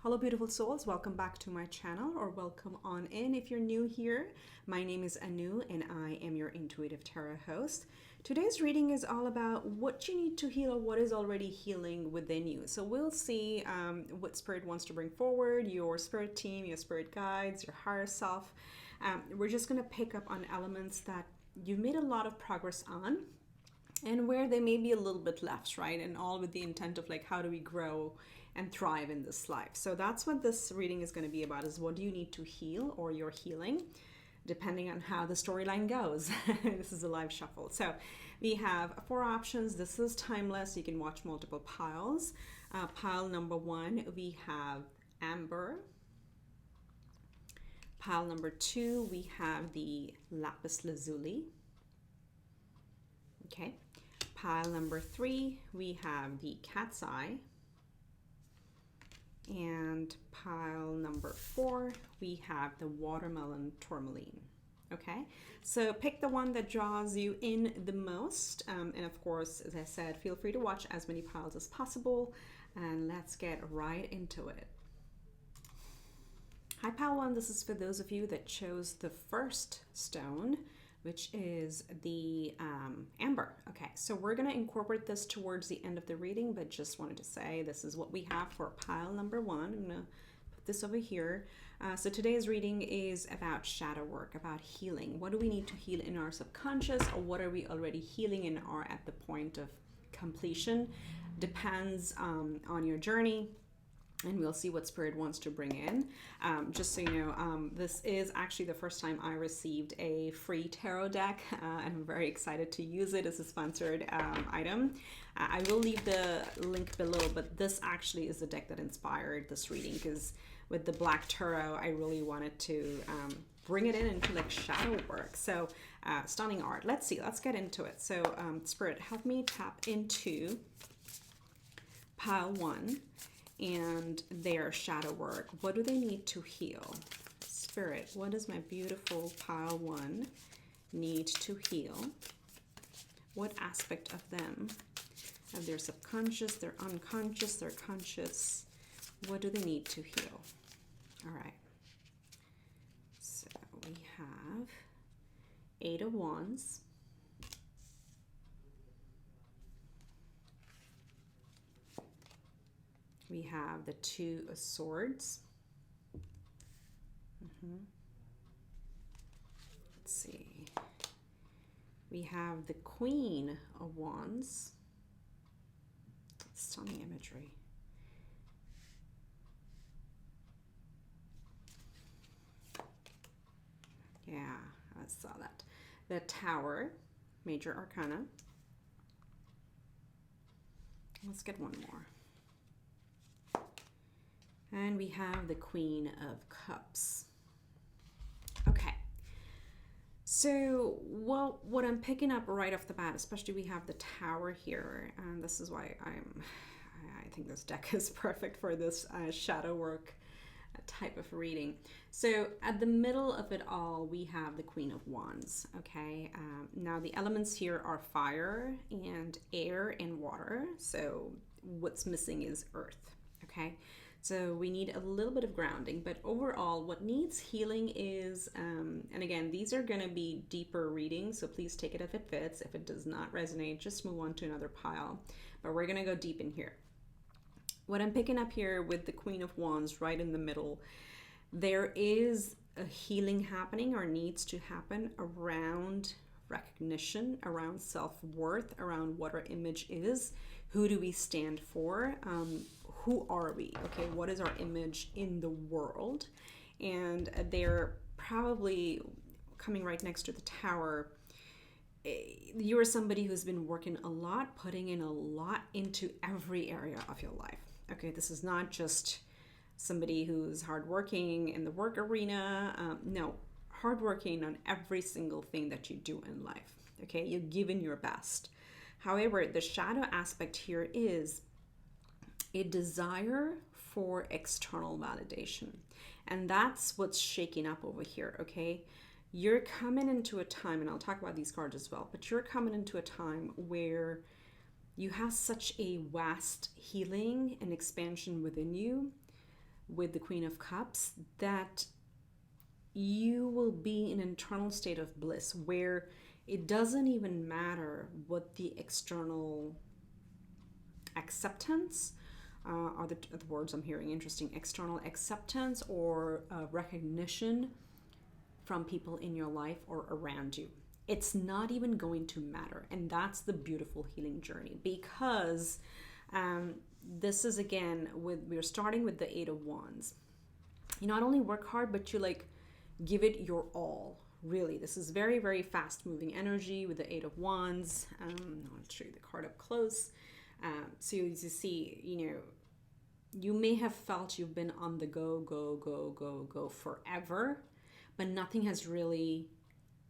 Hello beautiful souls, welcome back to my channel, or welcome on in if you're new here. My name is Anu and I am your intuitive tarot host. Today's reading is all about what you need to heal, what is already healing within you. So we'll see what spirit wants to bring forward, your spirit team, your spirit guides, your higher self. We're just going to pick up on elements that you've made a lot of progress on and where they may be a little bit left, right? And all with the intent of like, how do we grow and thrive in this life? So that's what this reading is going to be about, is what do you need to heal, or you're healing, depending on how the storyline goes. This is a live shuffle. So we have 4 options. This is timeless. You can watch multiple piles. Pile number 1, we have amber. Pile number 2, we have the lapis lazuli. Okay. Pile number 3, we have the cat's eye. And pile number 4, we have the watermelon tourmaline. Okay, so pick the one that draws you in the most. And of course, as I said, feel free to watch as many piles as possible. And let's get right into it. Hi, pile 1. This is for those of you that chose the first stone, which is the amber. Okay, so we're going to incorporate this towards the end of the reading, but just wanted to say this is what we have for pile number 1. I'm going to put this over here. So today's reading is about shadow work, about healing. What do we need to heal in our subconscious, or what are we already healing and are at the point of completion? Depends on your journey. And we'll see what spirit wants to bring in. Just so you know, this is actually the first time I received a free tarot deck, and I'm very excited to use it as a sponsored item. I will leave the link below, but this actually is the deck that inspired this reading, because with the black tarot, I really wanted to bring it in into like shadow work. So stunning art. Let's see, let's get into it. So spirit, help me tap into pile 1 and their shadow work. What do they need to heal? Spirit, what does my beautiful pile 1 need to heal? What aspect of them, of their subconscious, their unconscious, their conscious, what do they need to heal? All right, so we have 8 of Wands, we have the 2 of Swords. Let's see. We have the Queen of Wands. Stunning imagery. Yeah, I saw that. The Tower, Major Arcana. Let's get one more. And we have the Queen of Cups. Okay. So, well, what I'm picking up right off the bat, especially we have the Tower here, and this is why I think this deck is perfect for this shadow work type of reading. So at the middle of it all, we have the Queen of Wands. Okay. Now the elements here are fire and air and water. So what's missing is earth. Okay. So we need a little bit of grounding, but overall what needs healing is, and again, these are going to be deeper readings, so please take it if it fits. If it does not resonate, just move on to another pile, but we're going to go deep in here. What I'm picking up here with the Queen of Wands right in the middle, there is a healing happening, or needs to happen, around recognition, around self-worth, around what our image is. Who do we stand for? Who are we? Okay, what is our image in the world? And they're probably coming right next to the Tower. You are somebody who's been working a lot, putting in a lot into every area of your life. Okay, this is not just somebody who's hardworking in the work arena. No, hardworking on every single thing that you do in life. Okay, you're giving your best. However, the shadow aspect here is a desire for external validation. And that's what's shaking up over here, okay? You're coming into a time, and I'll talk about these cards as well, but you're coming into a time where you have such a vast healing and expansion within you with the Queen of Cups, that you will be in an internal state of bliss where it doesn't even matter what the external acceptance are the words I'm hearing. Interesting. External acceptance or recognition from people in your life or around you. It's not even going to matter. And that's the beautiful healing journey, because this is, again, we're starting with the Eight of Wands. You not only work hard, but you like give it your all. Really, this is very, very fast moving energy with the Eight of Wands. I'll show you the card up close. So you see, you may have felt you've been on the go forever, but nothing has really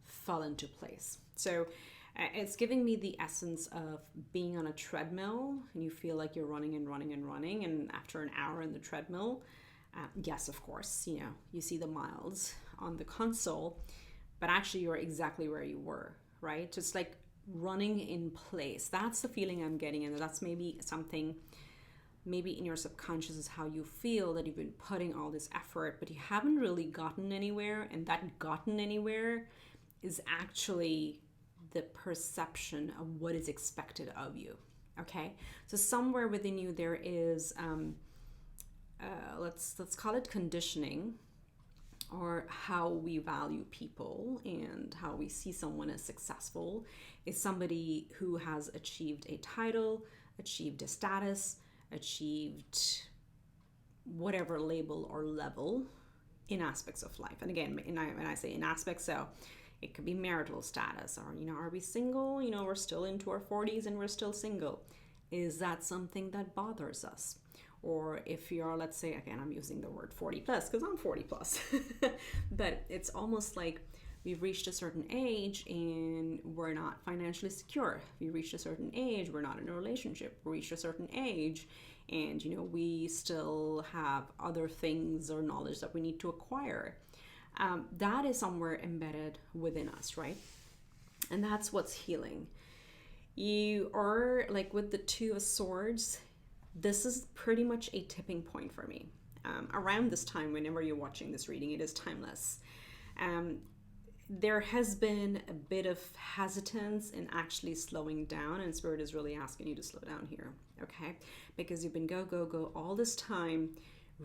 fell into place. So it's giving me the essence of being on a treadmill and you feel like you're running and running and running. And after an hour in the treadmill, yes, of course, you see the miles on the console, but actually you're exactly where you were, right? Just like running in place. That's the feeling I'm getting. And that's maybe something, maybe in your subconscious is how you feel, that you've been putting all this effort, but you haven't really gotten anywhere. And that gotten anywhere is actually the perception of what is expected of you. Okay, so somewhere within you there is let's call it conditioning, or how we value people and how we see someone as successful is somebody who has achieved a title, achieved a status, achieved whatever label or level in aspects of life. And again, when I say in aspects, so it could be marital status, or, are we single? We're still into our 40s and we're still single. Is that something that bothers us? Or if you're, let's say, again, I'm using the word 40 plus because I'm 40 plus, but it's almost like we've reached a certain age and we're not financially secure. We reached a certain age, we're not in a relationship. We reached a certain age and, we still have other things or knowledge that we need to acquire. That is somewhere embedded within us, right? And that's what's healing. You are like with the Two of Swords, this is pretty much a tipping point for me. Around this time, whenever you're watching this reading, it is timeless. There has been a bit of hesitance in actually slowing down, and Spirit is really asking you to slow down here, okay? Because you've been go all this time,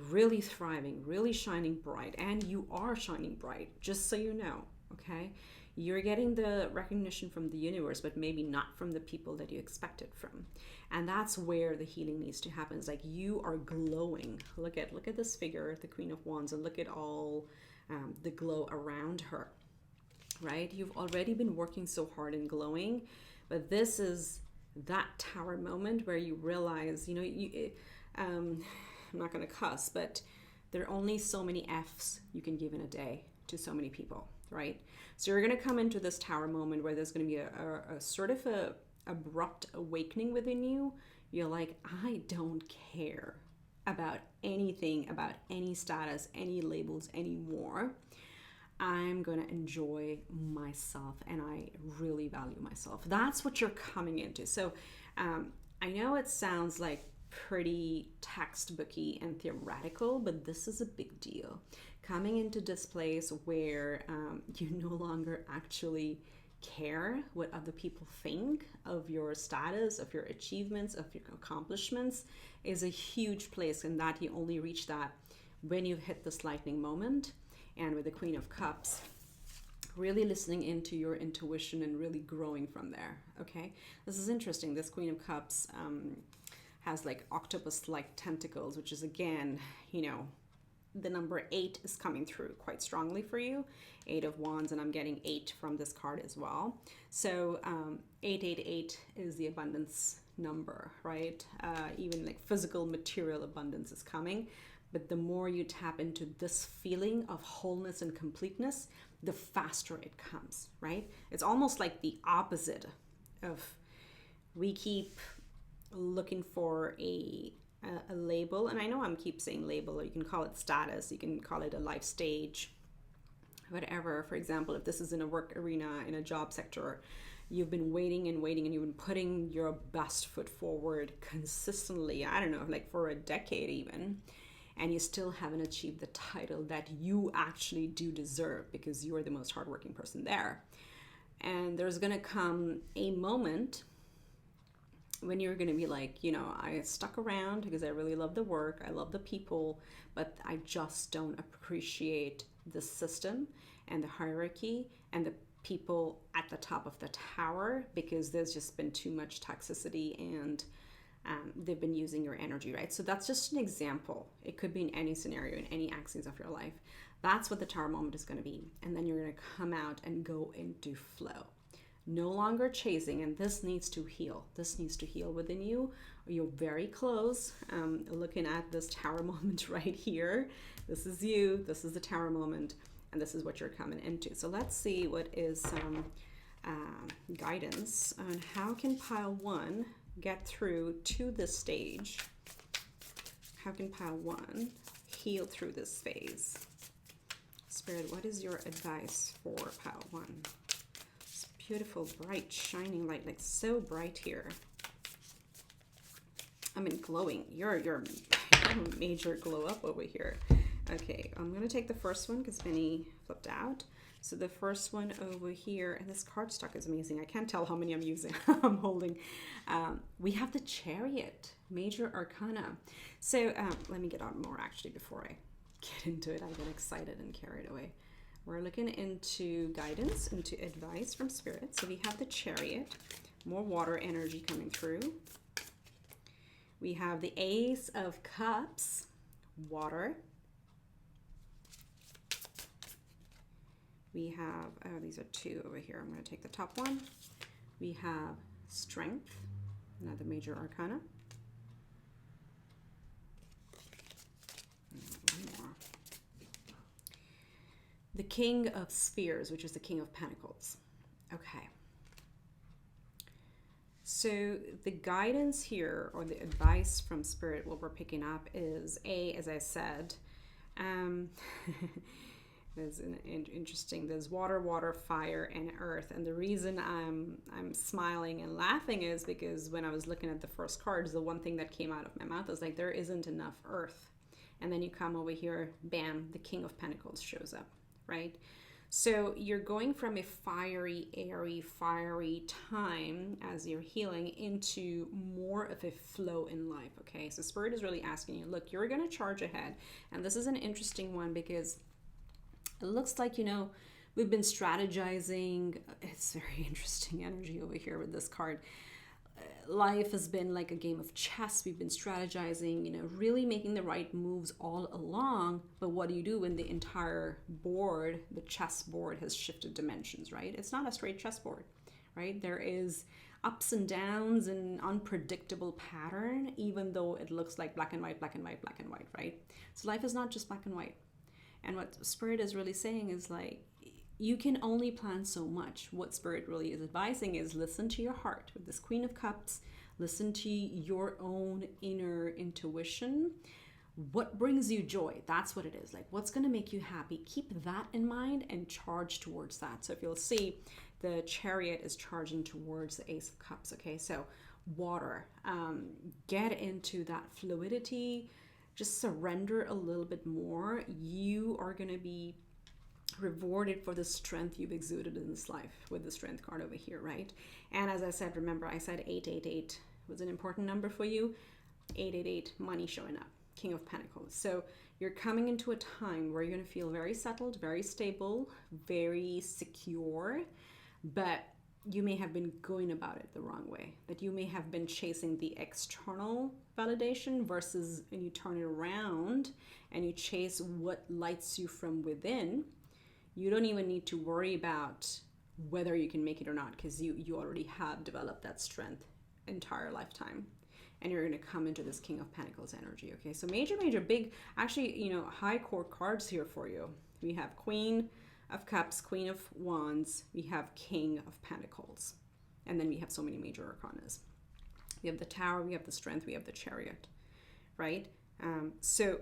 really thriving, really shining bright, and you are shining bright, just so you know, okay? You're getting the recognition from the universe, but maybe not from the people that you expected from. And that's where the healing needs to happen. It's like you are glowing. Look at this figure, the Queen of Wands, and look at all the glow around her, right? You've already been working so hard and glowing, but this is that tower moment where you realize, I'm not going to cuss, but there are only so many F's you can give in a day to so many people, right? So you're going to come into this tower moment where there's going to be a sort of a abrupt awakening within you. You're like, I don't care about anything, about any status, any labels anymore. I'm going to enjoy myself, and I really value myself. That's what you're coming into. So I know it sounds like pretty textbooky and theoretical, but this is a big deal. Coming into this place where you no longer actually care what other people think of your status, of your achievements, of your accomplishments, is a huge place, and that you only reach that when you've hit this lightning moment. And with the Queen of Cups, really listening into your intuition and really growing from there, okay? This is interesting. This Queen of Cups has like octopus-like tentacles, which is, again, the number 8 is coming through quite strongly for you. 8 of Wands, and I'm getting 8 from this card as well. So 888 is the abundance number, right? Even like physical material abundance is coming. But the more you tap into this feeling of wholeness and completeness, the faster it comes, right? It's almost like the opposite of, we keep looking for a label, and I know I'm keep saying label, or you can call it status, you can call it a life stage, whatever. For example, if this is in a work arena, in a job sector, you've been waiting and waiting, and you've been putting your best foot forward consistently, I don't know, like for a decade even, and you still haven't achieved the title that you actually do deserve, because you are the most hardworking person there. And there's going to come a moment when you're going to be like, you know, I stuck around because I really love the work, I love the people, but I just don't appreciate the system and the hierarchy and the people at the top of the tower, because there's just been too much toxicity and they've been using your energy, right? So that's just an example. It could be in any scenario, in any axis of your life. That's what the tower moment is going to be. And then you're going to come out and go into flow. No longer chasing, and this needs to heal. This needs to heal within you. You're very close. Looking at this tower moment right here. This is you. This is the tower moment, and this is what you're coming into. So let's see what is some guidance on how can pile 1 get through to this stage. How can pile 1 heal through this phase? Spirit, what is your advice for pile 1? Beautiful, bright, shining light, like so bright here. I mean, glowing. You're a major glow up over here. Okay, I'm gonna take the first one because Benny flipped out. So the first one over here, and this card stock is amazing. I can't tell how many I'm using. I'm holding. We have the Chariot, Major Arcana. So let me get out more actually before I get into it. I get excited and carried away. We're looking into guidance, into advice from Spirit. So we have the Chariot, more water energy coming through. We have the Ace of Cups, water. We have, oh, these are 2 over here. I'm going to take the top one. We have Strength, another major arcana. The King of Spheres, which is the King of Pentacles. Okay. So the guidance here, or the advice from Spirit, what we're picking up is, as I said, there's an interesting, there's water, fire, and earth. And the reason I'm smiling and laughing is because when I was looking at the first cards, the one thing that came out of my mouth was like, there isn't enough earth. And then you come over here, bam, the King of Pentacles shows up. Right? So you're going from a fiery, airy, fiery time as you're healing into more of a flow in life, okay? So Spirit is really asking you, look, you're going to charge ahead. And this is an interesting one because it looks like, you know, we've been strategizing. It's very interesting energy over here with this card. Life has been like a game of chess. We've been strategizing, you know, really making the right moves all along. But what do you do when the entire board, the chess board, has shifted dimensions, right? It's not a straight chessboard, right? There is ups and downs and unpredictable pattern, even though it looks like black and white, black and white, black and white, right? So life is not just black and white. And what Spirit is really saying is like, you can only plan so much. What Spirit really is advising is listen to your heart. With this Queen of Cups, listen to your own inner intuition. What brings you joy? That's what it is. Like, what's going to make you happy? Keep that in mind and charge towards that. So if you'll see, the Chariot is charging towards the Ace of Cups. Okay, so water. Get into that fluidity. Just surrender a little bit more. You are going to be rewarded for the strength you've exuded in this life with the Strength card over here, right? And as I said, remember I said 888 was an important number for you. 888, money showing up, King of Pentacles. So you're coming into a time where you're going to feel very settled, very stable, very secure, but you may have been going about it the wrong way. That you may have been chasing the external validation versus when you turn it around and you chase what lights you from within. You don't even need to worry about whether you can make it or not, because you already have developed that strength entire lifetime. And you're going to come into this King of Pentacles energy, okay? So major, big, actually, you know, high court cards here for you. We have Queen of Cups, Queen of Wands. We have King of Pentacles. And then we have so many major arcanas. We have the Tower, we have the Strength, we have the Chariot, right? So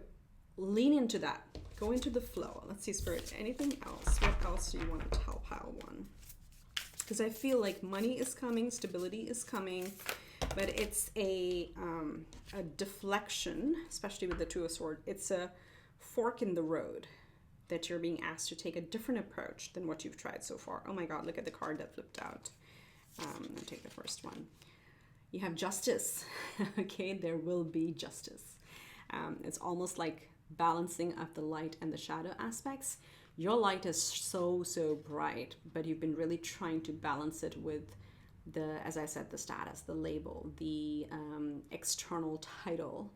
lean into that. Go into the flow. Let's see, Spirit, anything else? What else do you want to tell pile 1? Because I feel like money is coming, stability is coming. but it's a deflection, especially with the Two of Swords. It's a fork in the road that you're being asked to take a different approach than what you've tried so far. Oh my God, look at the card that flipped out. I'm going to take the first one. You have justice. Okay, there will be justice. It's almost like balancing of the light and the shadow aspects. Your light is so bright, but you've been really trying to balance it with the, as I said, the status, the label, the external title,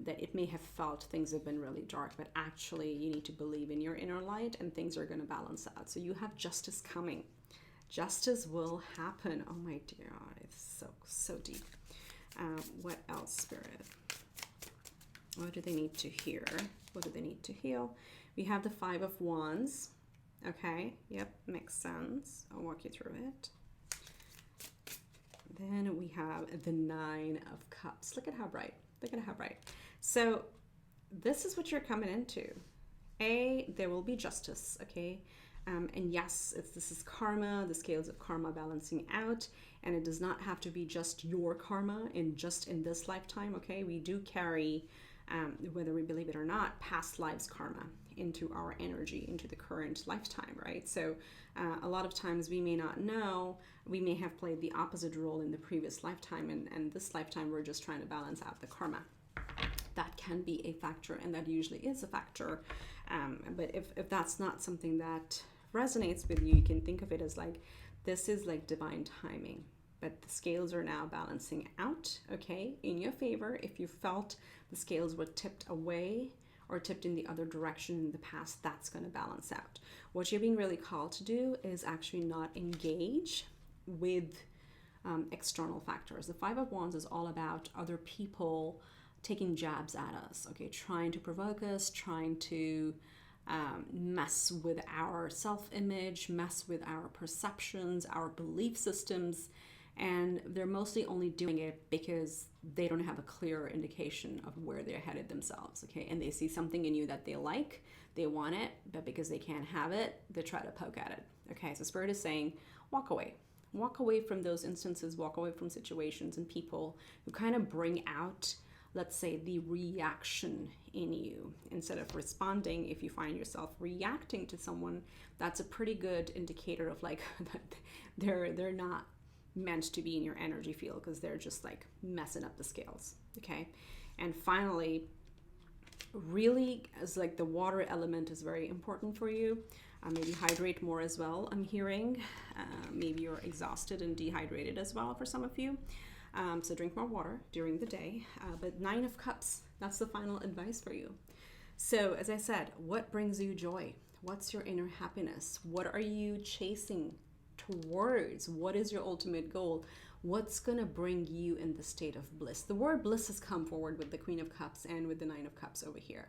that it may have felt things have been really dark, but actually you need to believe in your inner light and things are going to balance out. So you have justice coming. Justice will happen. Oh my dear, it's so deep. What else, Spirit? What do they need to hear? What do they need to heal? We have the Five of Wands. Okay, yep, makes sense. I'll walk you through it. Then we have the Nine of Cups. Look at how bright. Look at how bright. So this is what you're coming into. There will be justice, okay? And yes, this is karma, the scales of karma balancing out, and it does not have to be just your karma in this lifetime, okay? We do carry, whether we believe it or not, past lives karma into our energy, into the current lifetime, right? So a lot of times we may not know, we may have played the opposite role in the previous lifetime, and this lifetime we're just trying to balance out the karma. That can be a factor, and that usually is a factor. But if that's not something that resonates with you, you can think of it as like, this is like divine timing, but the scales are now balancing out, okay, in your favor. If you felt the scales were tipped away or tipped in the other direction in the past, that's going to balance out. What you're being really called to do is actually not engage with external factors. The Five of Wands is all about other people taking jabs at us, okay, trying to provoke us, trying to mess with our self-image, mess with our perceptions, our belief systems, and they're mostly only doing it because they don't have a clear indication of where they're headed themselves, okay? And they see something in you that they like, they want it, but because they can't have it, they try to poke at it, okay? So Spirit is saying, walk away. Walk away from those instances, walk away from situations and people who kind of bring out, let's say, the reaction in you. Instead of responding, if you find yourself reacting to someone, that's a pretty good indicator of like they're not meant to be in your energy field, because they're just like messing up the scales, okay? And finally, really, as like the water element is very important for you. Maybe hydrate more as well, I'm hearing. Maybe you're exhausted and dehydrated as well for some of you. So drink more water during the day. But Nine of Cups, that's the final advice for you. So as I said, what brings you joy? What's your inner happiness? What are you chasing towards? What is your ultimate goal? What's going to bring you in the state of bliss? The word bliss has come forward with the Queen of Cups and with the Nine of Cups over here.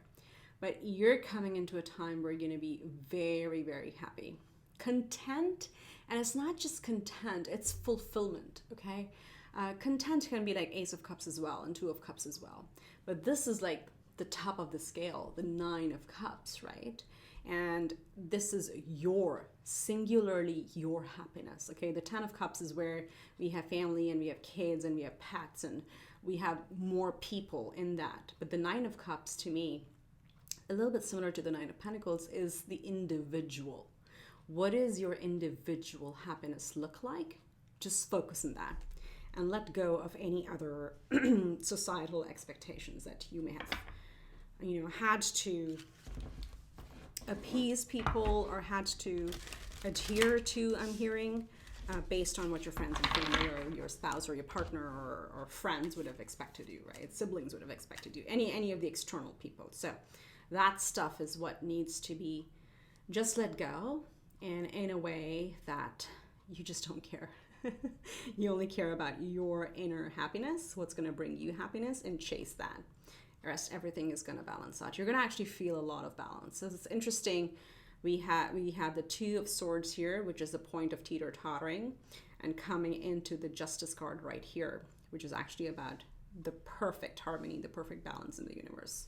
But you're coming into a time where you're going to be very, very happy. Content, and it's not just content, it's fulfillment, okay? Content can be like Ace of Cups as well and Two of Cups as well. But this is like the top of the scale, the Nine of Cups, right? And this is singularly your happiness, okay? The Ten of Cups is where we have family and we have kids and we have pets and we have more people in that. But the Nine of Cups, to me, a little bit similar to the Nine of Pentacles, is the individual. What is your individual happiness look like? Just focus on that and let go of any other societal expectations that you may have, had to appease people or had to adhere to, I'm hearing, based on what your friends and family or your spouse or your partner or friends would have expected you, right? Siblings would have expected you, any of the external people. So that stuff is what needs to be just let go, and in a way that you just don't care. You only care about your inner happiness, what's going to bring you happiness, and chase that. The rest, everything is going to balance out. You're going to actually feel a lot of balance. So it's interesting. We have the Two of Swords here, which is the point of teeter-tottering, and coming into the Justice card right here, which is actually about the perfect harmony, the perfect balance in the universe.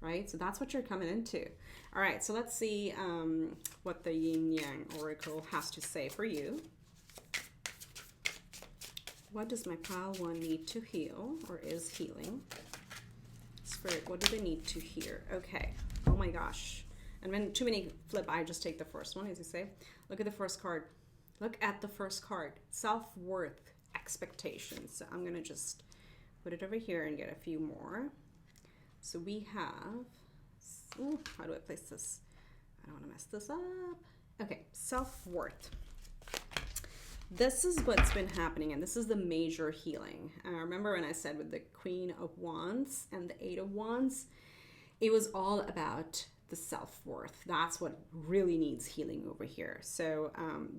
Right? So that's what you're coming into. All right, so let's see what the Yin Yang Oracle has to say for you. What does my pile one need to heal, or is healing? Spirit, what do they need to hear? Okay. Oh my gosh. And when too many flip, I just take the first one, as you say. Look at the first card. Look at the first card. Self-worth, expectations. So I'm going to just put it over here and get a few more. So we have, ooh, how do I place this? I don't want to mess this up. Okay, self-worth. This is what's been happening, and this is the major healing. Remember when I said with the Queen of Wands and the Eight of Wands, it was all about the self-worth. That's what really needs healing over here. So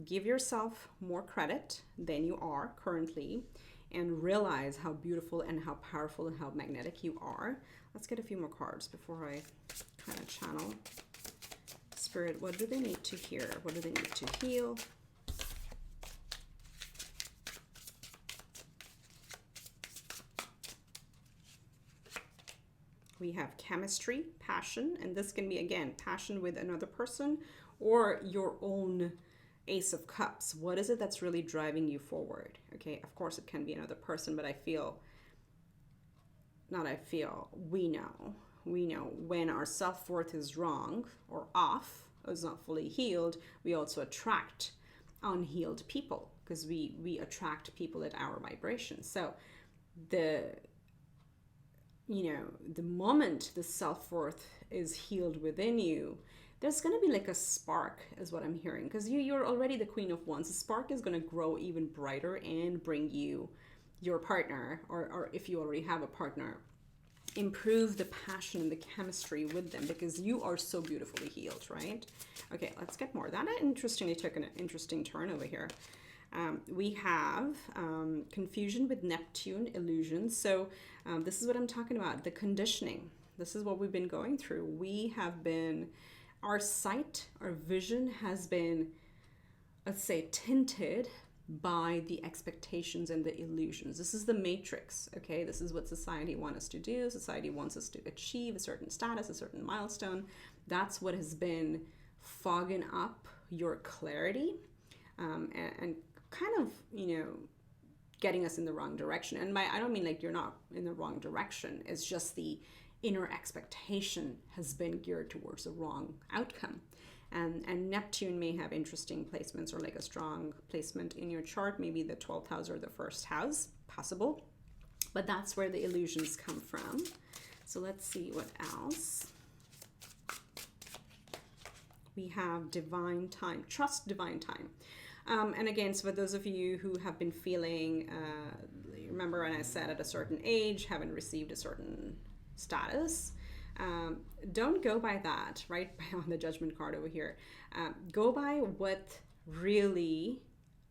give yourself more credit than you are currently, and realize how beautiful and how powerful and how magnetic you are. Let's get a few more cards before I kind of channel. Spirit, what do they need to hear? What do they need to heal? We have chemistry, passion, and this can be, again, passion with another person or your own Ace of Cups. What is it that's really driving you forward? Okay, of course it can be another person, but we know when our self-worth is wrong or off, or is not fully healed, we also attract unhealed people, because we attract people at our vibration. So the moment the self-worth is healed within you, there's going to be like a spark, is what I'm hearing, because you're already the Queen of Wands. The spark is going to grow even brighter and bring you your partner, or if you already have a partner, improve the passion and the chemistry with them, because you are so beautifully healed, right? Okay, let's get more. That interestingly took an interesting turn over here. We have confusion with Neptune, illusions. So this is what I'm talking about, the conditioning. This is what we've been going through. Our sight, our vision has been, let's say, tinted by the expectations and the illusions. This is the matrix, okay? This is what society wants us to do. Society wants us to achieve a certain status, a certain milestone. That's what has been fogging up your clarity and kind of, getting us in the wrong direction. And I don't mean like you're not in the wrong direction. It's just the inner expectation has been geared towards the wrong outcome. And Neptune may have interesting placements, or like a strong placement in your chart, maybe the 12th house or the first house, possible. But that's where the illusions come from. So let's see what else. We have divine time, trust divine time. And again, so for those of you who have been feeling, remember when I said at a certain age, haven't received a certain status, don't go by that, right? On the judgment card over here. Go by what really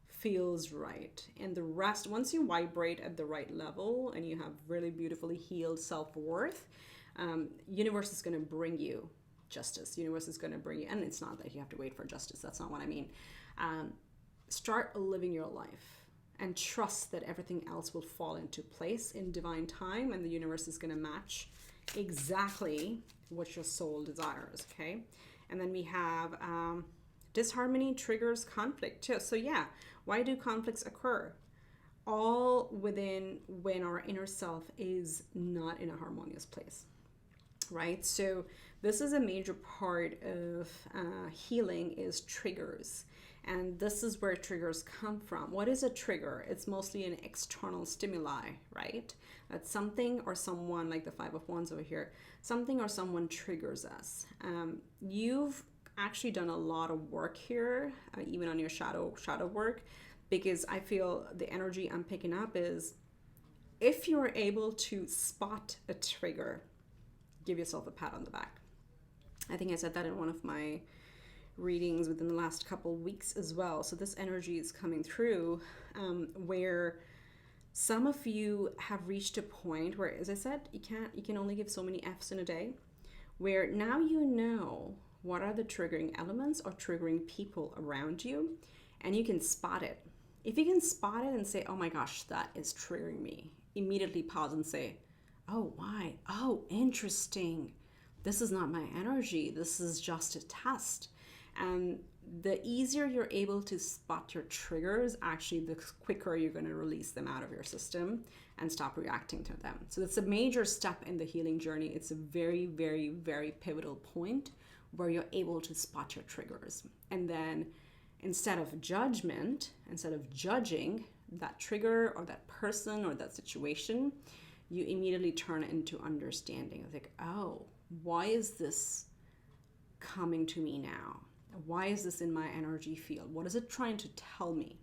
feels right. And the rest, once you vibrate at the right level and you have really beautifully healed self-worth, universe is going to bring you justice. Universe is going to bring you, and it's not that you have to wait for justice. That's not what I mean. Start living your life and trust that everything else will fall into place in divine time, and the universe is going to match exactly what your soul desires, okay? And then we have disharmony triggers conflict too. So yeah, why do conflicts occur? All within when our inner self is not in a harmonious place, right? So this is a major part of healing, is triggers. And this is where triggers come from. What is a trigger? It's mostly an external stimuli, right? That something or someone, like the Five of Wands over here, something or someone triggers us. You've actually done a lot of work here, even on your shadow work, because I feel the energy I'm picking up is, if you're able to spot a trigger, give yourself a pat on the back. I think I said that in one of my readings within the last couple weeks as well. So this energy is coming through where some of you have reached a point where, as I said, you can only give so many F's in a day, where now you know what are the triggering elements or triggering people around you, and you can spot it. If you can spot it and say, oh my gosh, that is triggering me, immediately pause and say, oh, why? Oh, interesting. This is not my energy. This is just a test. And the easier you're able to spot your triggers, actually the quicker you're going to release them out of your system and stop reacting to them. So that's a major step in the healing journey. It's a very, very, very pivotal point where you're able to spot your triggers. And then instead of judgment, instead of judging that trigger or that person or that situation, you immediately turn it into understanding. Like, oh, why is this coming to me now? Why is this in my energy field? What is it trying to tell me?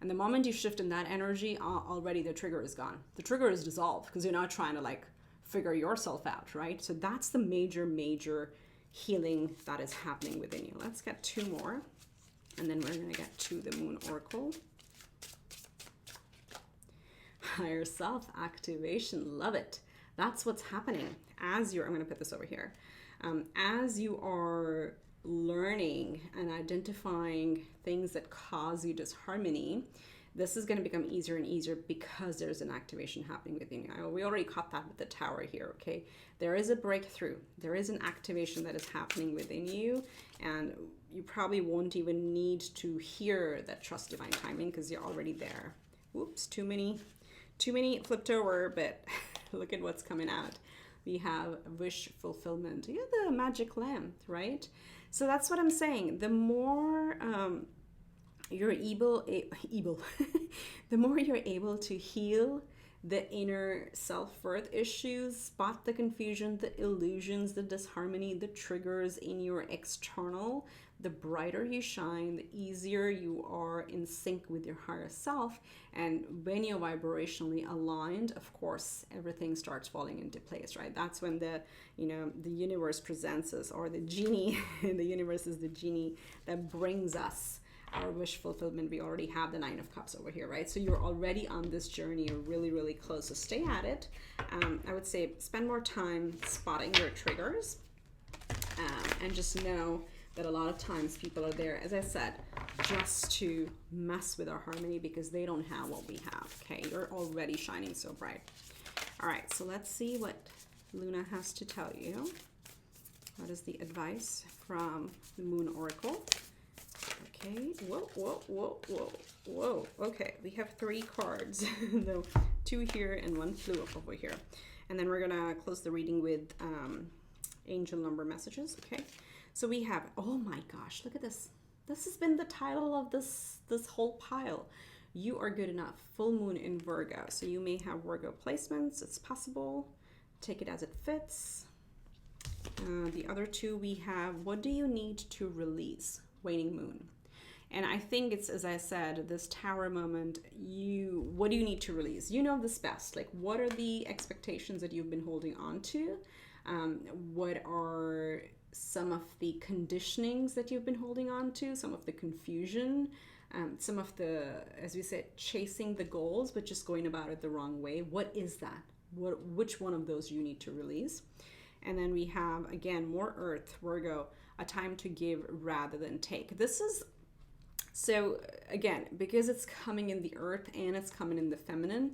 And the moment you shift in that energy, already the trigger is gone. The trigger is dissolved because you're not trying to like figure yourself out, right? So that's the major, major healing that is happening within you. Let's get two more, and then we're going to get to the Moon Oracle. Higher self activation, love it. That's what's happening as you're, I'm going to put this over here, as you are learning and identifying things that cause you disharmony. This is going to become easier and easier because there's an activation happening within you. We already caught that with the Tower here, okay? There is a breakthrough. There is an activation that is happening within you, and you probably won't even need to hear that trust divine timing because you're already there. Whoops, too many flipped over, but look at what's coming out. We have wish fulfillment. You have the magic lamp, right? So that's what I'm saying. The more you're able the more you're able to heal the inner self-worth issues, spot the confusion, the illusions, the disharmony, the triggers in your external, the brighter you shine, the easier you are in sync with your higher self. And when you're vibrationally aligned, of course, everything starts falling into place, right? That's when the universe presents us, or the genie, the universe is the genie that brings us our wish fulfillment. We already have the Nine of Cups over here, right? So you're already on this journey. You're really, really close. So stay at it. I would say spend more time spotting your triggers, and just know that a lot of times people are there, as I said, just to mess with our harmony because they don't have what we have, okay? You're already shining so bright. All right, so let's see what Luna has to tell you. What is the advice from the Moon Oracle? Okay, whoa. Okay, we have 3 cards. No, 2 here and 1 flew up over here. And then we're gonna close the reading with angel number messages, okay? So we have, oh my gosh, look at this. This has been the title of this whole pile. You are good enough. Full moon in Virgo. So you may have Virgo placements. It's possible. Take it as it fits. The other 2 we have, what do you need to release? Waning moon. And I think it's, as I said, this Tower moment, what do you need to release? You know this best. Like, what are the expectations that you've been holding on to? What are some of the conditionings that you've been holding on to, some of the confusion, some of the, as we said, chasing the goals, but just going about it the wrong way. What is that? Which one of those you need to release? And then we have, again, more Earth, Virgo, a time to give rather than take. This is, so again, because it's coming in the Earth and it's coming in the feminine,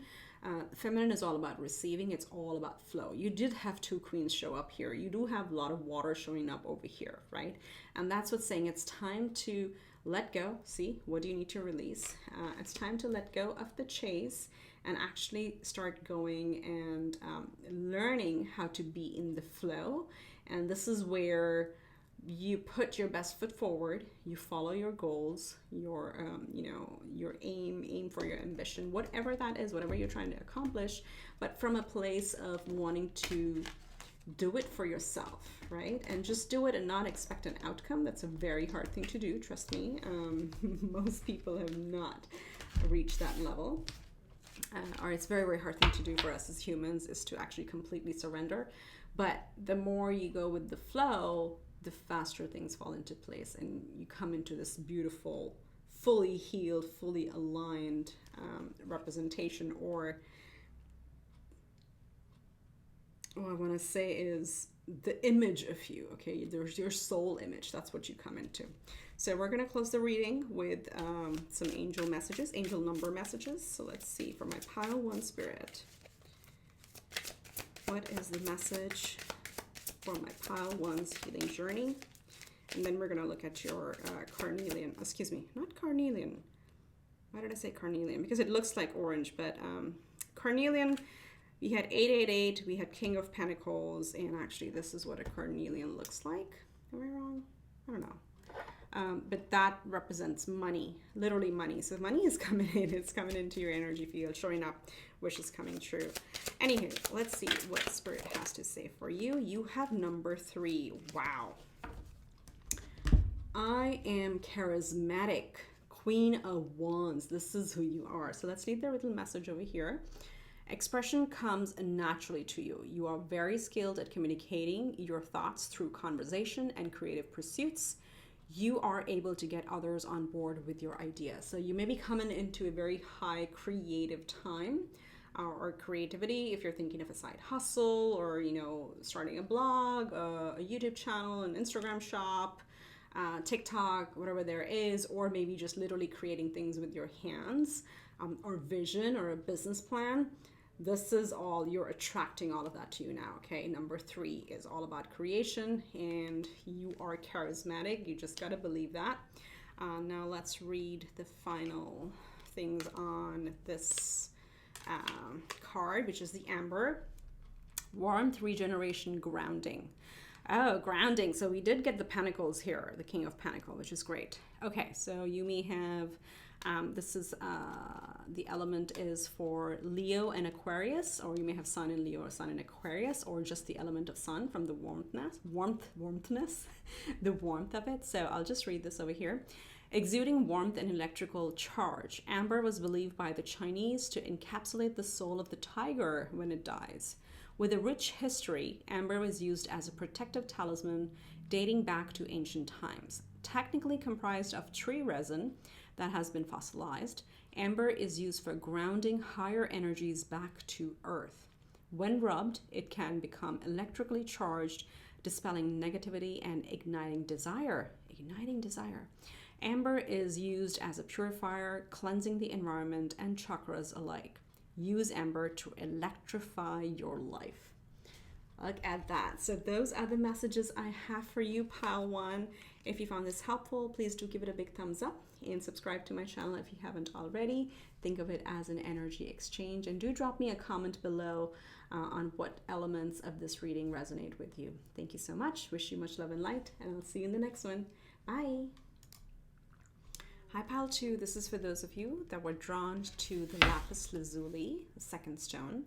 feminine is all about receiving. It's all about flow. You did have 2 queens show up here. You do have a lot of water showing up over here, right? And that's what's saying it's time to let go. See, what do you need to release? It's time to let go of the chase and actually start going and learning how to be in the flow. And this is where you put your best foot forward, you follow your goals, your aim for your ambition, whatever that is, whatever you're trying to accomplish, but from a place of wanting to do it for yourself, right? And just do it and not expect an outcome. That's a very hard thing to do, trust me. Most people have not reached that level. Or it's a very, very hard thing to do for us as humans, is to actually completely surrender. But the more you go with the flow, the faster things fall into place and you come into this beautiful, fully healed, fully aligned representation, or what I want to say is the image of you, okay? There's your soul image. That's what you come into. So we're going to close the reading with some angel messages, angel number messages. So let's see, for my pile 1 spirit, what is the message for my pile 1's healing journey? And then we're going to look at your carnelian. Excuse me, not carnelian. Why did I say carnelian? Because it looks like orange, but carnelian, we had 888, we had King of Pentacles, and actually this is what a carnelian looks like. Am I wrong? I don't know. But that represents money, literally money. So money is coming in, it's coming into your energy field, showing up, which is coming true. Anywho, let's see what Spirit has to say for you. You have number 3. Wow. I am charismatic, Queen of Wands. This is who you are. So let's read the little message over here. Expression comes naturally to you. You are very skilled at communicating your thoughts through conversation and creative pursuits. You are able to get others on board with your ideas. So you may be coming into a very high creative time or creativity if you're thinking of a side hustle or, you know, starting a blog, a YouTube channel, an Instagram shop, TikTok, whatever there is, or maybe just literally creating things with your hands, or vision or a business plan. This is all, you're attracting all of that to you now, okay? Number 3 is all about creation, and you are charismatic. You just got to believe that. Now let's read the final things on this card, which is the Amber. Warmth, regeneration, grounding. Oh, grounding. So we did get the Pentacles here, the King of Pentacles, which is great. Okay, so you may have, this is, the element is for Leo and Aquarius, or you may have Sun in Leo or Sun in Aquarius, or just the element of Sun from the warmthness, the warmth of it. So I'll just read this over here. Exuding warmth and electrical charge, amber was believed by the Chinese to encapsulate the soul of the tiger when it dies. With a rich history, amber was used as a protective talisman dating back to ancient times. Technically comprised of tree resin that has been fossilized, amber is used for grounding higher energies back to earth. When rubbed, it can become electrically charged, dispelling negativity and igniting desire. Amber is used as a purifier, cleansing the environment and chakras alike. Use amber to electrify your life. Look at that. So those are the messages I have for you, pile 1. If you found this helpful, please do give it a big thumbs up and subscribe to my channel if you haven't already. Think of it as an energy exchange, and do drop me a comment below on what elements of this reading resonate with you. Thank you so much. Wish you much love and light, and I'll see you in the next one. Bye. Hi pile 2, this is for those of you that were drawn to the lapis lazuli, the second stone.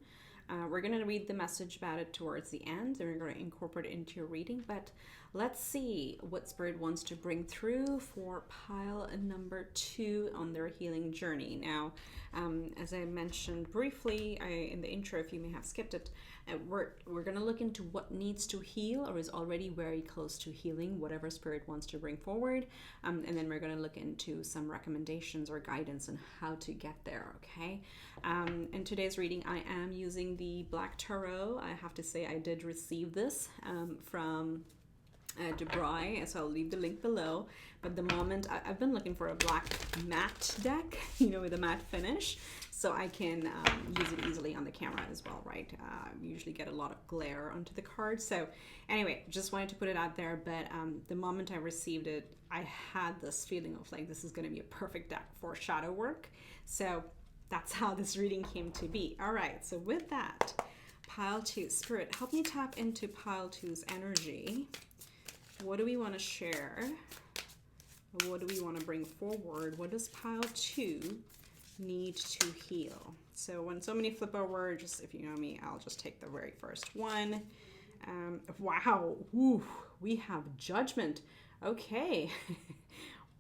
We're going to read the message about it towards the end, and we're going to incorporate it into your reading, but let's see what Spirit wants to bring through for pile number 2 on their healing journey. Now, as I mentioned briefly in the intro, if you may have skipped it, we're going to look into what needs to heal or is already very close to healing, whatever Spirit wants to bring forward, and then we're going to look into some recommendations or guidance on how to get there, okay? In today's reading, I am using the Black Tarot. I have to say I did receive this from 𝙔𝙤𝙪𝙧, so I'll leave the link below. But the moment I've been looking for a black matte deck, you know, with a matte finish, so I can use it easily on the camera as well, right? We usually get a lot of glare onto the card. So anyway, just wanted to put it out there. But the moment I received it, I had this feeling of like, this is going to be a perfect deck for shadow work. So that's how this reading came to be. All right, so with that, pile 2, Spirit, help me tap into pile 2's energy. What do we want to share? What do we want to bring forward? What does pile 2 need to heal? So when so many flip over, just if you know me, I'll just take the very first one. Wow, ooh, we have judgment. Okay.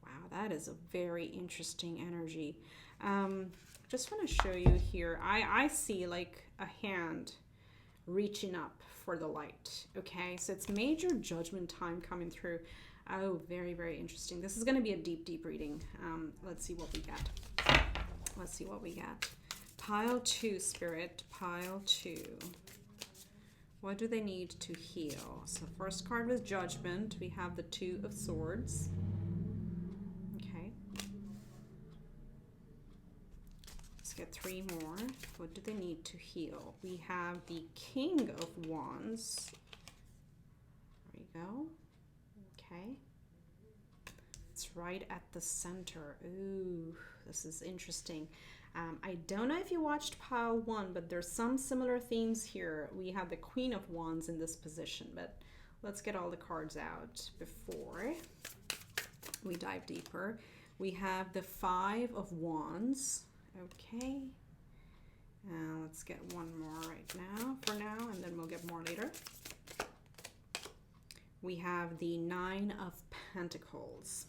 Wow, that is a very interesting energy. Just want to show you here. I see like a hand reaching up for the light. Okay, so it's major judgment time coming through. Oh, very, very interesting. This is going to be a deep, deep reading. Let's see what we get. Let's see what we get. Pile 2, Spirit, pile 2. What do they need to heal? So first card was Judgment. We have the 2 of Swords. Okay. Let's get 3 more. What do they need to heal? We have the King of Wands. There we go. Okay. it's right at the center. Ooh, this is interesting. I don't know if you watched pile 1, but there's some similar themes here. We have the Queen of Wands in this position, but let's get all the cards out before we dive deeper. We have the Five of Wands. Okay. Let's get one more right now, for now, and then we'll get more later. We have the Nine of Pentacles.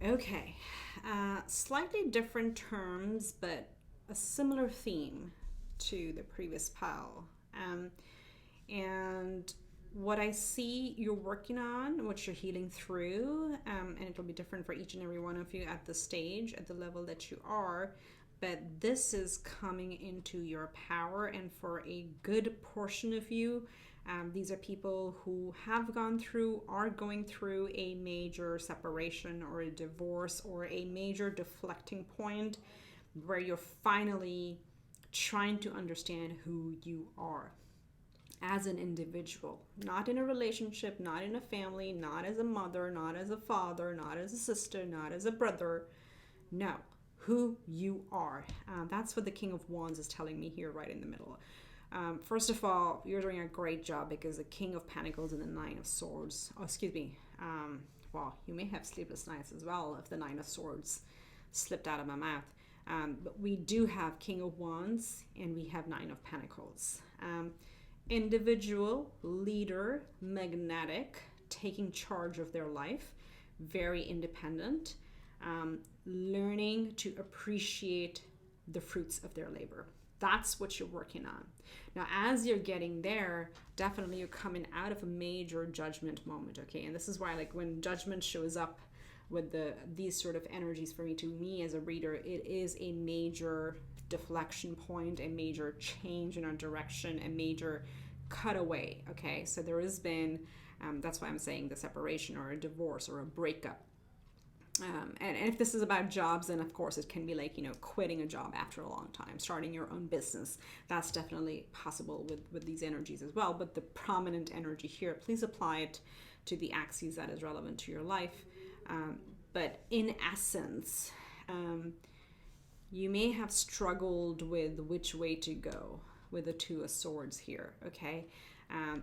Okay, slightly different terms, but a similar theme to the previous pile. And what I see you're working on, what you're healing through, and it'll be different for each and every one of you at the stage, at the level that you are, but this is coming into your power. And for a good portion of you, these are people who have gone through, are going through a major separation or a divorce or a major deflecting point where you're finally trying to understand who you are as an individual, not in a relationship, not in a family, not as a mother, not as a father, not as a sister, not as a brother. No, who you are. That's what the King of Wands is telling me here right in the middle. First of all, you're doing a great job because the King of Pentacles and the Nine of Swords, well, you may have sleepless nights as well if the Nine of Swords slipped out of my mouth. But we do have King of Wands and we have Nine of Pentacles. Individual, leader, magnetic, taking charge of their life, very independent, learning to appreciate the fruits of their labor. That's what you're working on. Now, as you're getting there, definitely you're coming out of a major judgment moment, okay? And this is why, like, when judgment shows up with these sort of energies for me as a reader, it is a major deflection point, a major change in our direction, a major cutaway, okay? So there has been, that's why I'm saying the separation or a divorce or a breakup. And if this is about jobs, then of course it can be like, quitting a job after a long time, starting your own business. That's definitely possible with these energies as well. But the prominent energy here, please apply it to the axis that is relevant to your life. But in essence, you may have struggled with which way to go with the Two of Swords here, okay?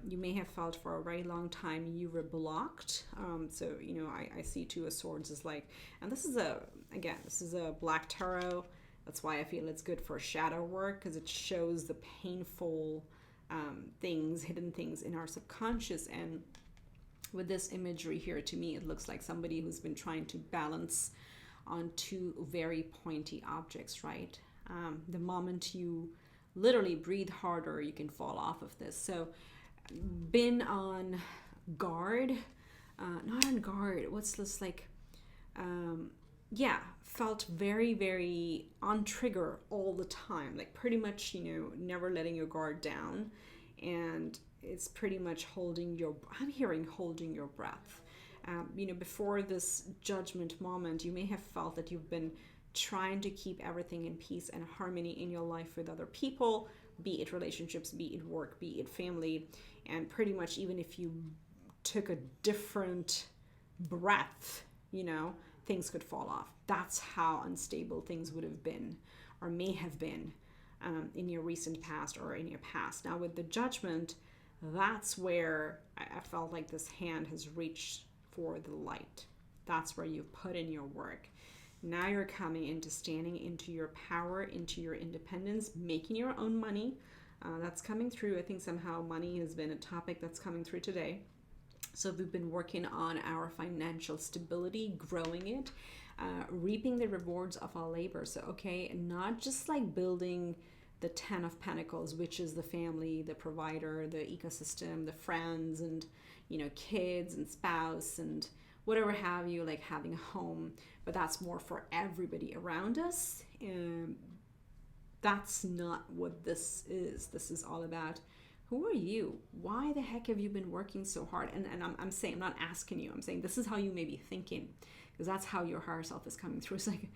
You may have felt for a very long time you were blocked. So, I see Two of Swords as like, and this is a black tarot. That's why I feel it's good for shadow work, because it shows the painful things, hidden things in our subconscious. And with this imagery here, to me, it looks like somebody who's been trying to balance on two very pointy objects, right? The moment you literally breathe harder, you can fall off of this. So, been on guard, not on guard, what's this like, felt very, very on trigger all the time, like pretty much, never letting your guard down. And it's pretty much holding your breath. Before this judgment moment, you may have felt that you've been trying to keep everything in peace and harmony in your life with other people, be it relationships, be it work, be it family. And pretty much even if you took a different breath, things could fall off. That's how unstable things would have been or may have been in your recent past or in your past. Now with the judgment, that's where I felt like this hand has reached for the light. That's where you've put in your work. Now you're coming into standing into your power, into your independence, making your own money. That's coming through. I think somehow money has been a topic that's coming through today. So we've been working on our financial stability, growing it, reaping the rewards of our labor. So, okay, not just like building the 10 of Pentacles, which is the family, the provider, the ecosystem, the friends, and, kids and spouse and whatever have you, like having a home, but that's more for everybody around us. And that's not what this is. This is all about, who are you? Why the heck have you been working so hard? And I'm saying, I'm not asking you, I'm saying this is how you may be thinking, because that's how your higher self is coming through. It's like,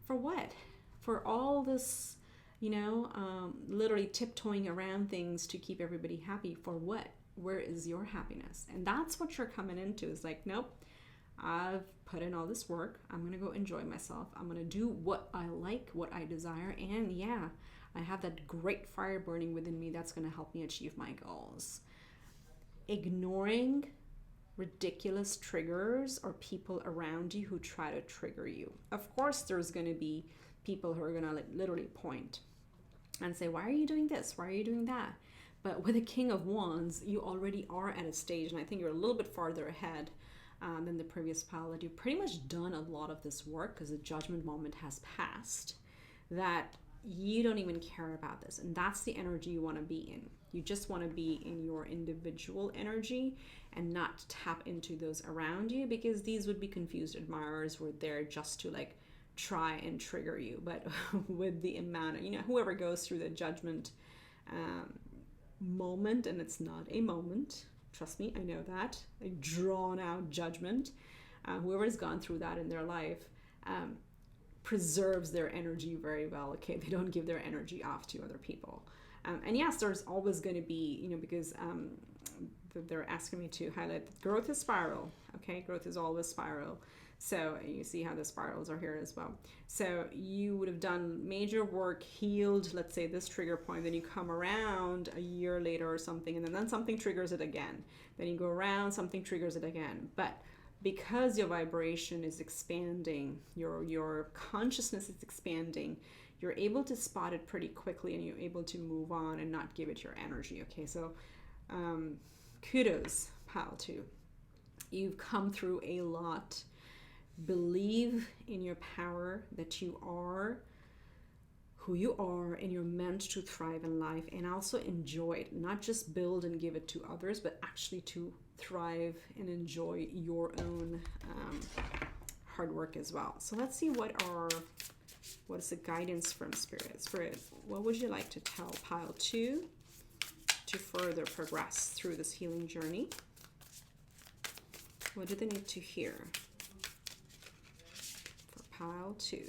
for what? For all this, literally tiptoeing around things to keep everybody happy, for what? Where is your happiness? And that's what you're coming into, is like, nope, I've put in all this work. I'm going to go enjoy myself. I'm going to do what I like, what I desire. And yeah, I have that great fire burning within me that's going to help me achieve my goals. Ignoring ridiculous triggers or people around you who try to trigger you. Of course, there's going to be people who are going to like literally point and say, why are you doing this? Why are you doing that? But with the King of Wands, you already are at a stage, and I think you're a little bit farther ahead than the previous pile, that you've pretty much done a lot of this work because the judgment moment has passed, that you don't even care about this. And that's the energy you want to be in. You just want to be in your individual energy and not tap into those around you, because these would be confused admirers who are there just to like try and trigger you. But with the amount of, whoever goes through the judgment moment, and it's not a moment, trust me, I know that, a drawn out judgment, whoever has gone through that in their life preserves their energy very well. Okay, they don't give their energy off to other people. And yes, there's always going to be, because they're asking me to highlight that growth is spiral. Okay, growth is always spiral. So you see how the spirals are here as well. So you would have done major work, healed, let's say, this trigger point, then you come around a year later or something, and then something triggers it again. Then you go around, something triggers it again. But because your vibration is expanding, your consciousness is expanding, you're able to spot it pretty quickly, and you're able to move on and not give it your energy. Okay, so kudos, pile 2. You've come through a lot. Believe in your power, that you are who you are and you're meant to thrive in life, and also enjoy it. Not just build and give it to others, but actually to thrive and enjoy your own hard work as well. So let's see what is the guidance from Spirit. Spirit, what would you like to tell pile 2 to further progress through this healing journey? What do they need to hear? Pile 2.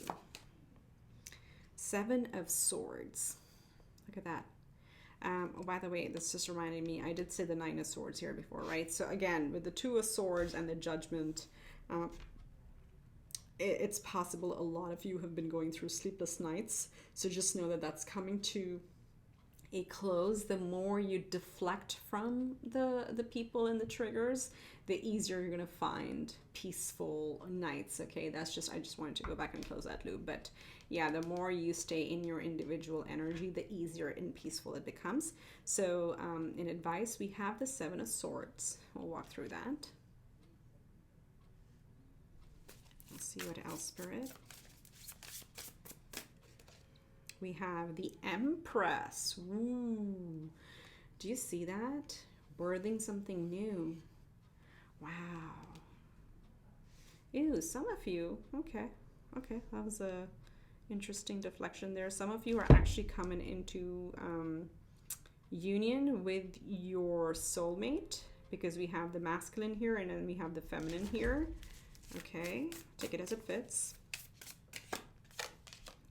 7 of Swords. Look at that. Oh, by the way, this just reminded me, I did say the 9 of Swords here before, right? So again, with the 2 of Swords and the Judgment, it's possible a lot of you have been going through sleepless nights. So just know that that's coming to a close. The more you deflect from the people and the triggers, the easier you're going to find peaceful nights. Okay, I just wanted to go back and close that loop. But yeah, the more you stay in your individual energy, the easier and peaceful it becomes. So in advice, we have the 7 of Swords. We'll walk through that. Let's see what else, Spirit. We have the Empress. Ooh, do you see that? Birthing something new. Wow. Ew, some of you, okay, that was a interesting deflection there. Some of you are actually coming into union with your soulmate, because we have the masculine here and then we have the feminine here. Okay, take it as it fits.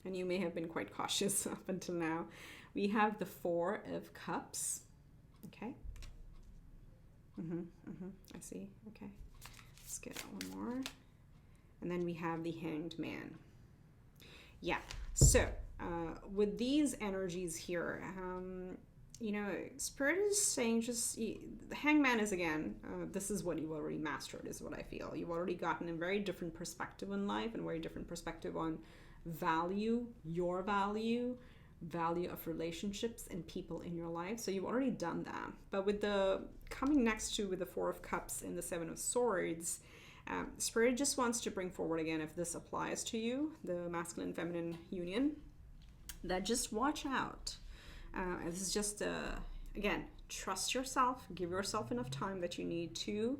And you may have been quite cautious up until now. We have the 4 of Cups. Okay. I see. Okay. Let's get one more. And then we have the Hanged Man. Yeah. So with these energies here, Spirit is saying the Hangman is, again, this is what you've already mastered, is what I feel. You've already gotten a very different perspective on life and a very different perspective on value, your value of relationships and people in your life. So you've already done that. But with the coming next to with the 4 of Cups and the 7 of Swords, Spirit just wants to bring forward again, if this applies to you, the masculine feminine union, that just watch out. This is just again, trust yourself, give yourself enough time that you need to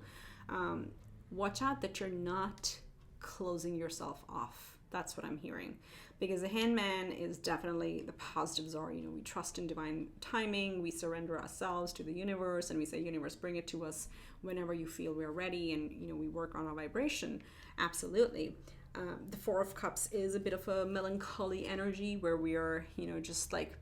watch out that you're not closing yourself off. That's what I'm hearing, because the Hangman is definitely, the positives are, we trust in divine timing, we surrender ourselves to the universe, and we say, universe, bring it to us whenever you feel we're ready, and we work on our vibration. Absolutely. The 4 of Cups is a bit of a melancholy energy where we are, just like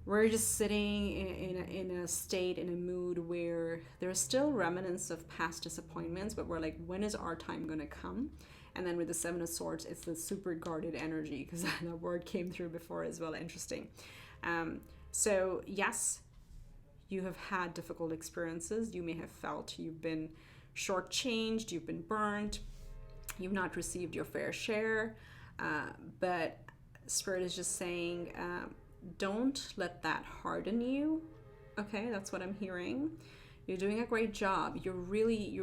we're just sitting in a state, in a mood where there's still remnants of past disappointments, but we're like, when is our time going to come? And then with the Seven of Swords, it's the super guarded energy, because that word came through before as well. Interesting. So yes, you have had difficult experiences. You may have felt you've been shortchanged, you've been burned, you've not received your fair share. But Spirit is just saying, don't let that harden you. Okay, that's what I'm hearing. You're doing a great job. You're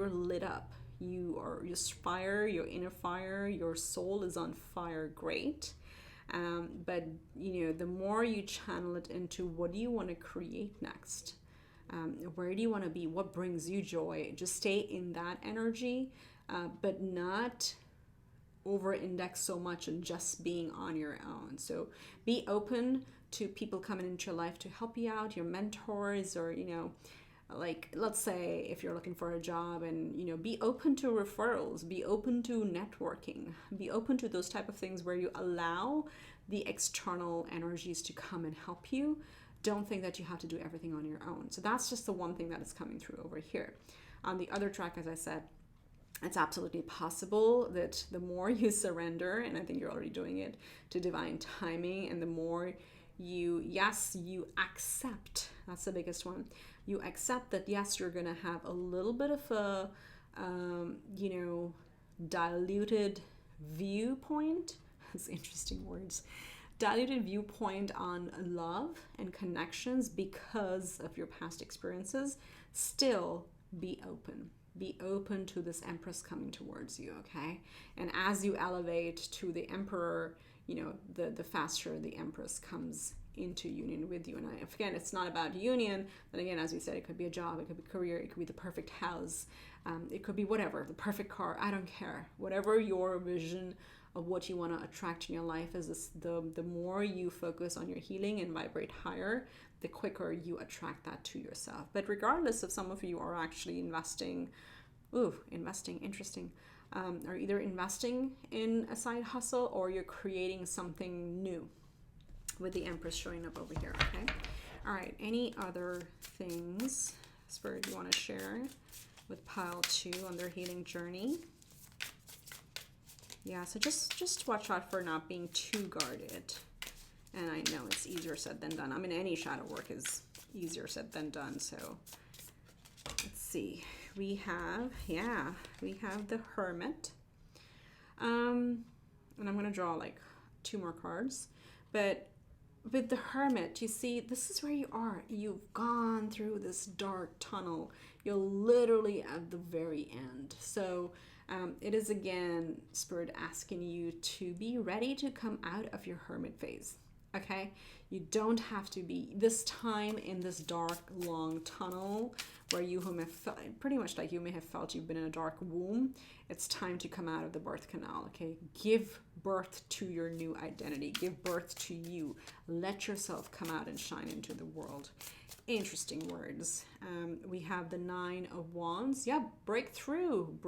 lit up. Your fire, your inner fire, your soul is on fire. Great. But the more you channel it into what do you want to create next, where do you want to be, what brings you joy, just stay in that energy, but not over-index so much and just being on your own. So be open to people coming into your life to help you out, your mentors, or like, let's say if you're looking for a job, and be open to referrals, be open to networking, be open to those type of things where you allow the external energies to come and help you. Don't think that you have to do everything on your own. So that's just the one thing that is coming through over here. On the other track, as I said, it's absolutely possible that the more you surrender, and I think you're already doing it, to divine timing, and the more you accept, that's the biggest one, you accept that yes, you're going to have a little bit of a diluted viewpoint. That's interesting words. Diluted viewpoint on love and connections because of your past experiences. Still be open. Be open to this Empress coming towards you, okay? And as you elevate to the Emperor, the faster the Empress comes into union with you. And again, it's not about union, but again, as we said, it could be a job, it could be career, it could be the perfect house, it could be whatever, the perfect car, I don't care. Whatever your vision of what you want to attract in your life is, the more you focus on your healing and vibrate higher, the quicker you attract that to yourself. But regardless, if some of you are actually investing, interesting, are either investing in a side hustle or you're creating something new with the Empress showing up over here, okay? All right, any other things, Spirit, you want to share with pile 2 on their healing journey? Yeah, so just watch out for not being too guarded. And I know it's easier said than done. I mean, any shadow work is easier said than done. So let's see. We have the Hermit. And I'm going to draw like 2 more cards. But with the Hermit, you see, this is where you are. You've gone through this dark tunnel. You're literally at the very end. So it is, again, Spirit asking you to be ready to come out of your Hermit phase. Okay, you don't have to be this time in this dark, long tunnel where you may have felt, pretty much like you may have felt you've been in a dark womb. It's time to come out of the birth canal. Okay, give birth to your new identity. Give birth to you. Let yourself come out and shine into the world. Interesting words. We have the 9 of Wands. Yeah, break through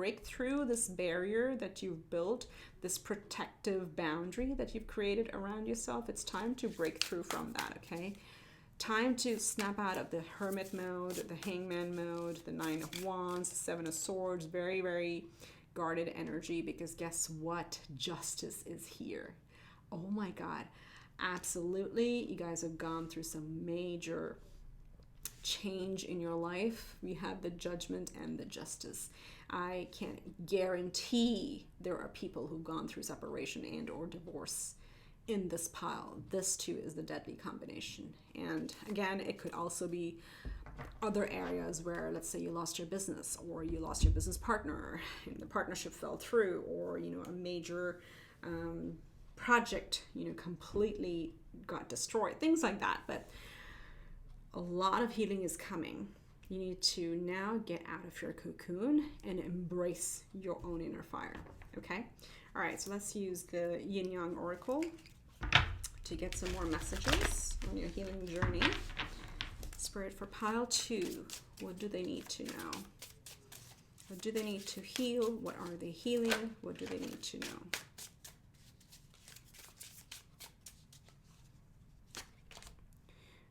this barrier that you've built, this protective boundary that you've created around yourself. It's time to break through from that, okay? Time to snap out of the Hermit mode, the Hangman mode, the 9 of Wands, the 7 of Swords. Very, very guarded energy, because guess what? Justice is here. Oh my God. Absolutely. You guys have gone through some major change in your life. We have the Judgment and the Justice. I can guarantee there are people who've gone through separation and or divorce in this pile. This too is the deadly combination. And again, it could also be other areas where, let's say, you lost your business, or you lost your business partner and the partnership fell through, or a major project completely got destroyed, things like that. But a lot of healing is coming. You need to now get out of your cocoon and embrace your own inner fire. Okay? All right, so let's use the Yin Yang Oracle to get some more messages on your healing journey. Spirit, for pile 2, what do they need to know? What do they need to heal? What are they healing? What do they need to know?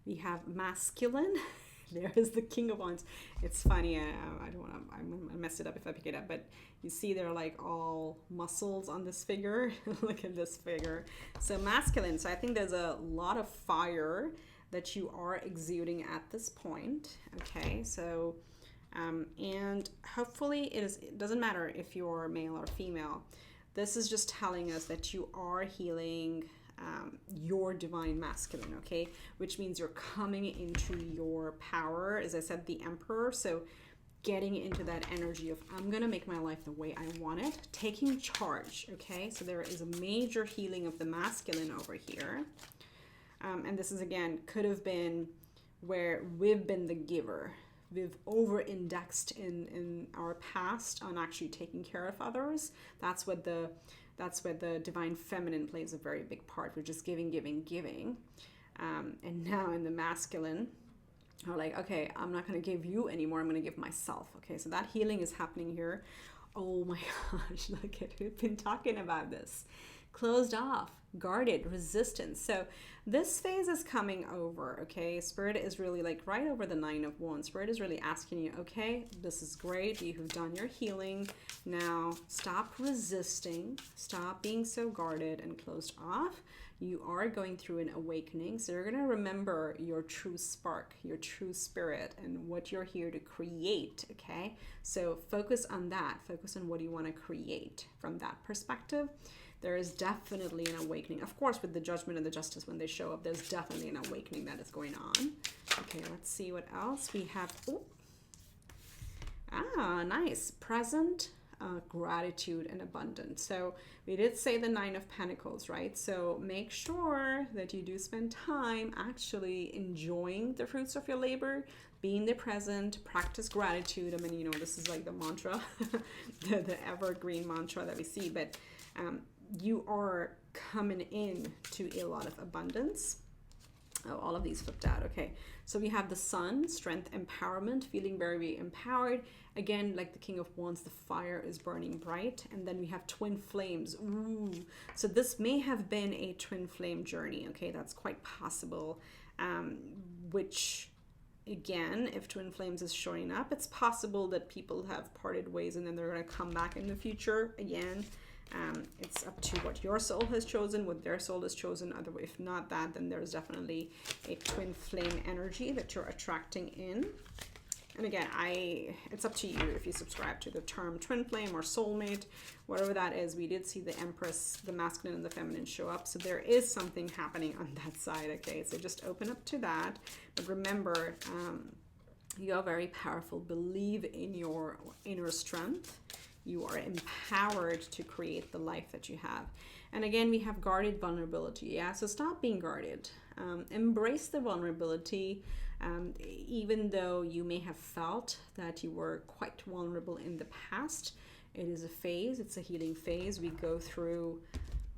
We have masculine. There is the King of Wands. It's funny. I don't want to. I'm gonna mess it up if I pick it up. But you see, they're like all muscles on this figure. Look at this figure. So masculine. So I think there's a lot of fire that you are exuding at this point. Okay. So, and hopefully it doesn't matter if you're male or female. This is just telling us that you are healing your divine masculine, okay? Which means you're coming into your power, as I said, the Emperor. So getting into that energy of, I'm gonna make my life the way I want it, taking charge, okay? So there is a major healing of the masculine over here. And this is, again, could have been where we've been the giver. We've over-indexed in our past on actually taking care of others. That's where the divine feminine plays a very big part. We're just giving, giving, giving. And now in the masculine, we're like, okay, I'm not going to give you anymore. I'm going to give myself. Okay, so that healing is happening here. Oh my gosh, look at, we've been talking about this. Closed off, guarded, resistance. So this phase is coming over, okay? Spirit is really like right over the 9 of Wands. Spirit is really asking you, okay, this is great. You have done your healing. Now stop resisting. Stop being so guarded and closed off. You are going through an awakening. So you're going to remember your true spark, your true spirit, and what you're here to create, okay? So focus on that. Focus on what you want to create from that perspective. There is definitely an awakening. Of course, with the judgment and the justice, when they show up, there's definitely an awakening that is going on. Okay, let's see what else we have. Oh, nice. Present, gratitude, and abundance. So we did say the 9 of Pentacles, right? So make sure that you do spend time actually enjoying the fruits of your labor, be in the present, practice gratitude. I mean, you know, this is like the mantra, the evergreen mantra that we see, but you are coming in to a lot of abundance. Oh, all of these flipped out. Okay, so we have the Sun, strength, empowerment, feeling very, very empowered. Again, like the King of Wands, the fire is burning bright. And then we have twin flames. Ooh, so this may have been a twin flame journey. Okay, that's quite possible. Which, again, if twin flames is showing up, it's possible that people have parted ways and then they're going to come back in the future again. It's up to what your soul has chosen, what their soul has chosen. Otherwise, if not that, then there's definitely a twin flame energy that you're attracting in. And again, it's up to you if you subscribe to the term twin flame or soulmate, whatever that is. We did see the Empress, the masculine and the feminine show up. So there is something happening on that side, okay? So just open up to that. But remember, you are very powerful. Believe in your inner strength. You are empowered to create the life that you have. And again, we have guarded vulnerability. Yeah, so stop being guarded. Embrace the vulnerability. Even though you may have felt that you were quite vulnerable in the past, it is a phase. It's a healing phase. We go through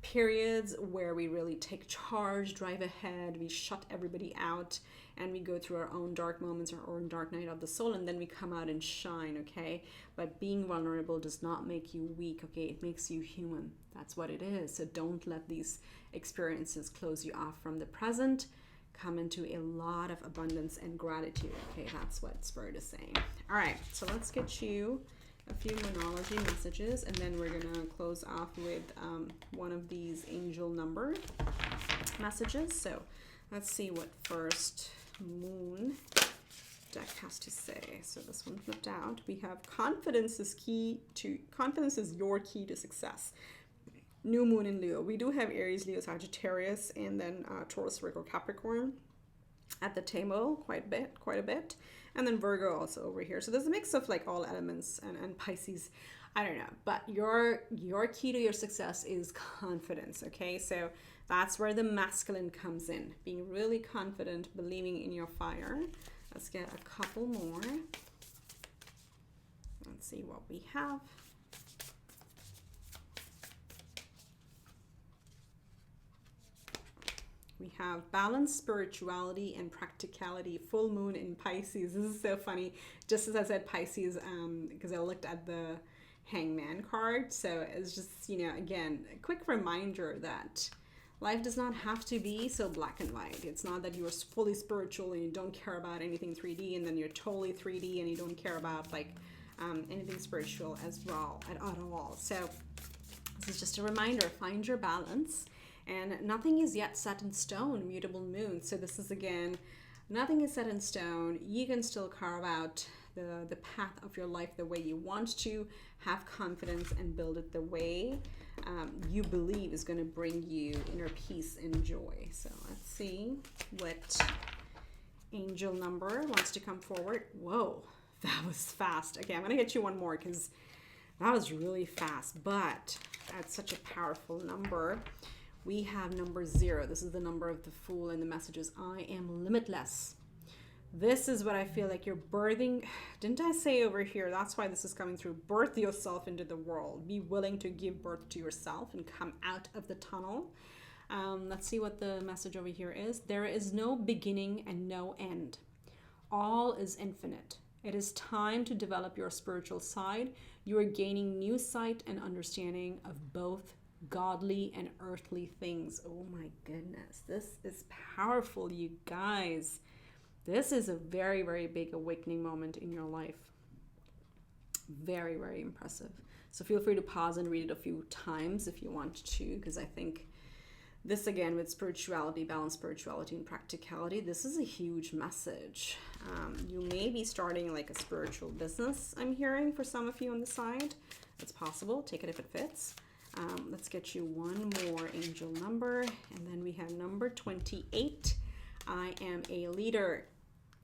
periods where we really take charge, drive ahead, we shut everybody out, and we go through our own dark moments, our own dark night of the soul, and then we come out and shine, okay? But being vulnerable does not make you weak, okay? It makes you human. That's what it is. So don't let these experiences close you off from the present. Come into a lot of abundance and gratitude, okay? That's what Spirit is saying. All right, so let's get you a few Moonology messages, and then we're gonna close off with one of these angel number messages. So let's see what first moon deck has to say. So this one flipped out. We have confidence is your key to success. New moon in Leo. We do have Aries, Leo, Sagittarius, and then Taurus, Virgo, Capricorn at the table quite a bit. And then Virgo also over here. So there's a mix of like all elements and Pisces. I don't know. But your key to your success is confidence, okay? So that's where the masculine comes in. Being really confident, believing in your fire. Let's get a couple more. Let's see what we have. We have balance, spirituality, and practicality. Full moon in Pisces. This is so funny. Just as I said Pisces, because I looked at the Hangman card. So it's just, you know, again, a quick reminder that Life does not have to be so black and white. It's not that you're fully spiritual and you don't care about anything 3D, and then you're totally 3D and you don't care about like anything spiritual as well at all. So this is just a reminder, find your balance, and nothing is yet set in stone, mutable moon. So this is again, nothing is set in stone. You can still carve out the path of your life the way you want to, have confidence and build it the way you believe is going to bring you inner peace and joy. So let's see what angel number wants to come forward. Whoa, that was fast. Okay, I'm going to get you one more because that was really fast, but that's such a powerful number. We have number 0. This is the number of the Fool, and the message is, I am limitless. This is what I feel like you're birthing. Didn't I say over here? That's why this is coming through. Birth yourself into the world. Be willing to give birth to yourself and come out of the tunnel. Let's see what the message over here is. There is no beginning and no end. All is infinite. It is time to develop your spiritual side. You are gaining new sight and understanding of both godly and earthly things. Oh my goodness. This is powerful, you guys. This is a very, very big awakening moment in your life. Very, very impressive. So feel free to pause and read it a few times if you want to, because I think this, again, with spirituality, balanced spirituality and practicality, this is a huge message. You may be starting like a spiritual business, I'm hearing, for some of you on the side. It's possible. Take it if it fits. Let's get you one more angel number, and then we have number 28. I am a leader.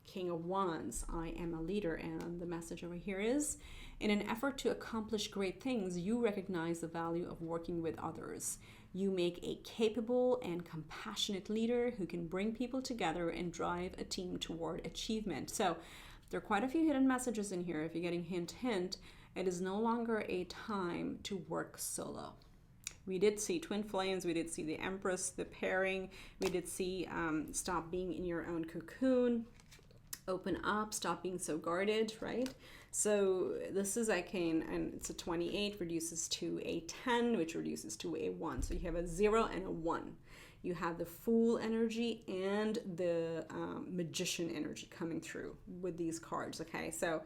King of Wands, I am a leader. And the message over here is, in an effort to accomplish great things, you recognize the value of working with others. You make a capable and compassionate leader who can bring people together and drive a team toward achievement. So there are quite a few hidden messages in here. If you're getting hint, hint, it is no longer a time to work solo. We did see twin flames, we did see the Empress, the pairing, we did see stop being in your own cocoon, open up, stop being so guarded, right? So this is arcane, and it's a 28, reduces to a 10, which reduces to a 1. So you have a 0 and a 1. You have the Fool energy and the Magician energy coming through with these cards, okay? So,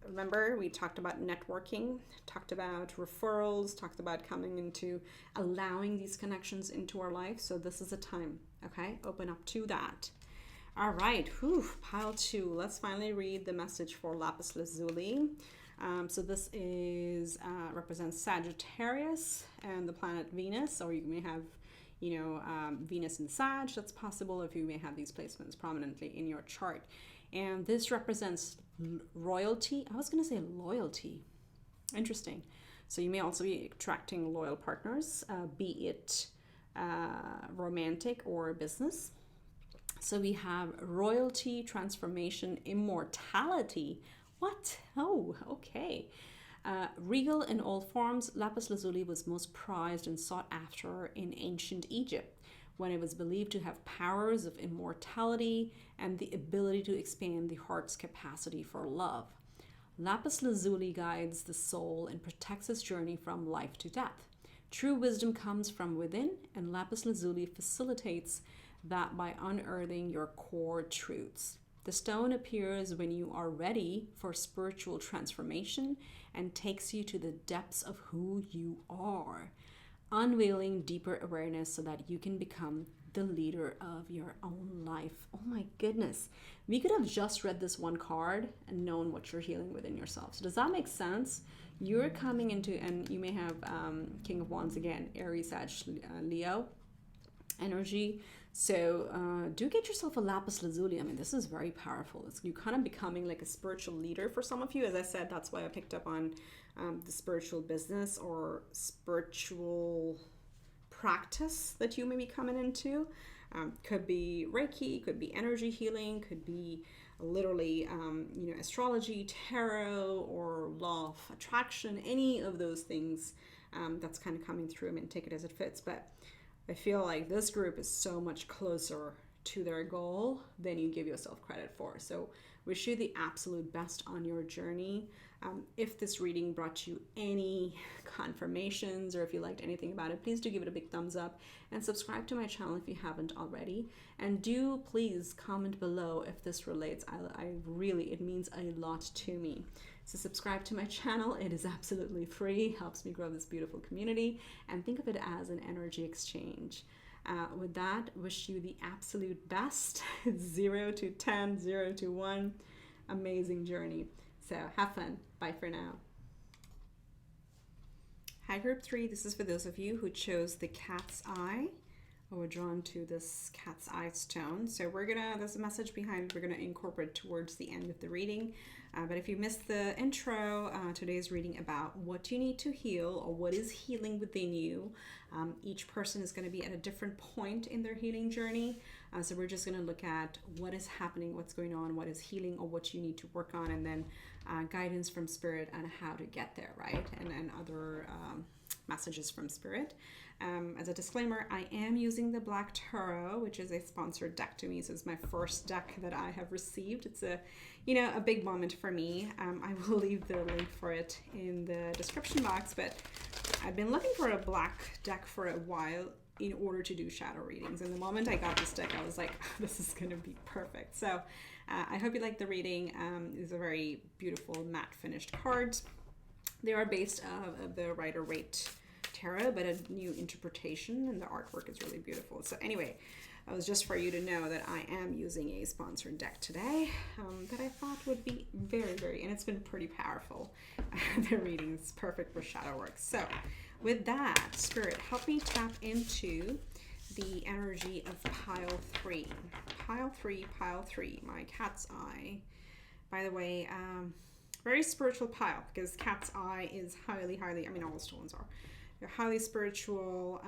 remember we talked about networking, talked about referrals, talked about coming into allowing these connections into our life. So this is a time, okay? Open up to that. All right, pile 2. Let's finally read the message for lapis lazuli. So this is represents Sagittarius and the planet Venus, or you may have, Venus in Sag. That's possible if you may have these placements prominently in your chart. And this represents royalty. I was going to say loyalty. Interesting. So you may also be attracting loyal partners, be it romantic or business. So we have royalty, transformation, immortality. What? Oh, okay. Regal in all forms, lapis lazuli was most prized and sought after in ancient Egypt, when it was believed to have powers of immortality and the ability to expand the heart's capacity for love. Lapis lazuli guides the soul and protects its journey from life to death. True wisdom comes from within, and lapis lazuli facilitates that by unearthing your core truths. The stone appears when you are ready for spiritual transformation and takes you to the depths of who you are, unveiling deeper awareness so that you can become the leader of your own life. Oh my goodness. We could have just read this one card and known what you're healing within yourself. So does that make sense? You're coming into, and you may have King of Wands again, Aries, Sag, Leo energy. So do get yourself a lapis lazuli. I mean, this is very powerful. You're kind of becoming like a spiritual leader for some of you. As I said, that's why I picked up on the spiritual business or spiritual practice that you may be coming into. Could be Reiki, could be energy healing, could be literally, astrology, tarot, or law of attraction, any of those things that's kind of coming through. I mean, take it as it fits. But I feel like this group is so much closer to their goal than you give yourself credit for. So Wish you the absolute best on your journey. If this reading brought you any confirmations or if you liked anything about it, please do give it a big thumbs up and subscribe to my channel if you haven't already. And do please comment below if this relates. It means a lot to me. So subscribe to my channel. It is absolutely free, helps me grow this beautiful community, and think of it as an energy exchange. With that, wish you the absolute best. 0 to 10, 0 to 1. Amazing journey. So have fun. Bye for now. Hi group 3, this is for those of you who chose the cat's eye or were drawn to this cat's eye stone. So there's a message behind it we're gonna incorporate towards the end of the reading. But if you missed the intro, today's reading about what you need to heal or what is healing within you. Each person is going to be at a different point in their healing journey. So we're just going to look at what is happening, what's going on, what is healing or what you need to work on, and then guidance from Spirit on how to get there, right? And other messages from Spirit. As a disclaimer, I am using the Black Tarot, which is a sponsored deck to me. So it's my first deck that I have received. It's a big moment for me. I will leave the link for it in the description box, but I've been looking for a black deck for a while in order to do shadow readings. And the moment I got this deck, I was like, this is going to be perfect. So I hope you like the reading. These are very beautiful matte finished cards. They are based of the Rider-Waite Tarot, but a new interpretation, and the artwork is really beautiful. So anyway, that was just for you to know that I am using a sponsored deck today that I thought would be very, and it's been pretty powerful. The reading is perfect for shadow work. So with that, Spirit, help me tap into the energy of pile 3. Pile 3, my cat's eye. By the way, very spiritual pile, because cat's eye is highly, I mean, all stones are. They're highly spiritual.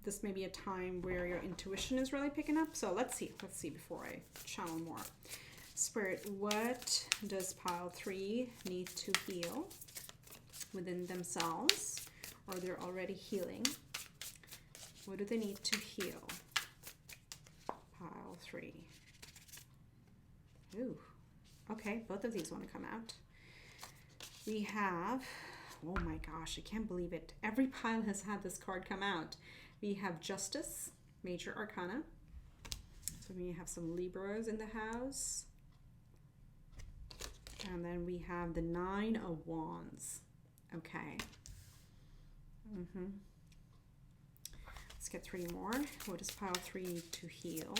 This may be a time where your intuition is really picking up. So let's see before I channel more. Spirit, what does pile 3 need to heal within themselves, or they're already healing? What do they need to heal? Pile 3. Ooh, okay, both of these want to come out. We have, oh my gosh, I can't believe it. Every pile has had this card come out. We have Justice, Major Arcana. So we have some Libras in the house. And then we have the 9 of Wands. Okay. Let's get 3 more. What does pile 3 need to heal?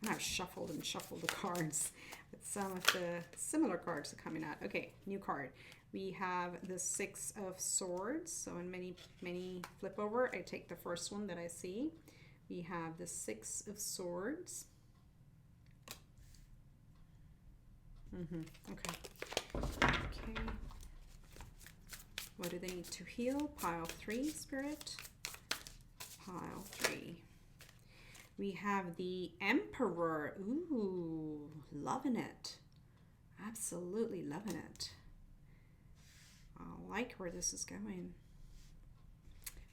And I've shuffled the cards, but some of the similar cards are coming out. Okay, new card. We have the 6 of Swords. So in many flip over, I take the first one that I see. We have the 6 of Swords. Okay. What do they need to heal? Pile 3, Spirit. Pile 3. We have the Emperor. Ooh, loving it. Absolutely loving it. I like where this is going.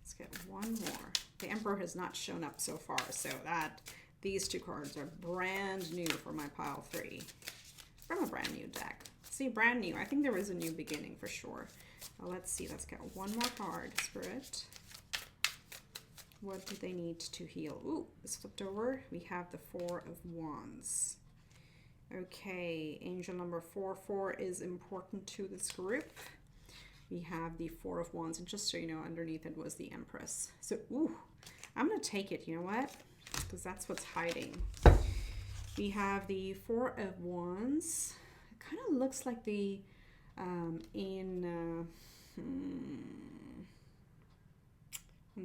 Let's get one more. The Emperor has not shown up so far, so these 2 cards are brand new for my pile 3. From a brand new deck. See, brand new. I think there is a new beginning for sure. Let's see. Let's get one more card, Spirit. What do they need to heal? Ooh, it's flipped over. We have the 4 of Wands. Okay, angel number 44 is important to this group. We have the 4 of Wands, and just so you know, underneath it was the Empress. So, ooh, I'm going to take it, you know what? Because that's what's hiding. We have the 4 of Wands. It kind of looks like the, I'm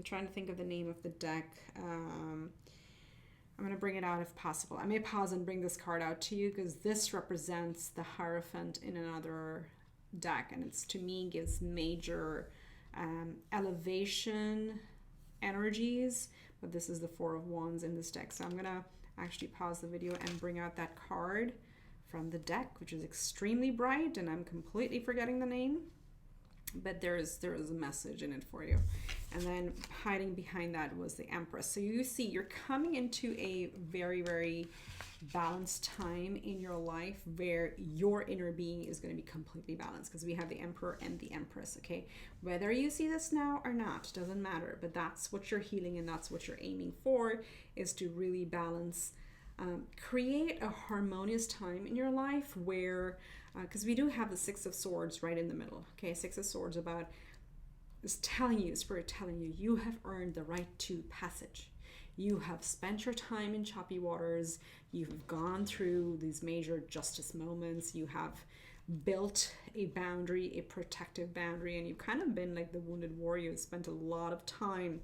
trying to think of the name of the deck. I'm going to bring it out if possible. I may pause and bring this card out to you because this represents the Hierophant in another deck, and it's, to me, gives major elevation energies, but this is the 4 of Wands in this deck. So I'm going to actually pause the video and bring out that card from the deck, which is extremely bright, and I'm completely forgetting the name. but there is a message in it for you. And then hiding behind that was the Empress. So you see, you're coming into a very, very balanced time in your life where your inner being is going to be completely balanced, because we have the Emperor and the Empress. Okay, whether you see this now or not doesn't matter, but that's what you're healing, and that's what you're aiming for, is to really balance, create a harmonious time in your life where, because we do have the Six of Swords right in the middle. Okay, Six of Swords is telling you, Spirit telling you, you have earned the right to passage. You have spent your time in choppy waters. You've gone through these major justice moments. You have built a boundary, a protective boundary, and you've kind of been like the wounded warrior. You spent a lot of time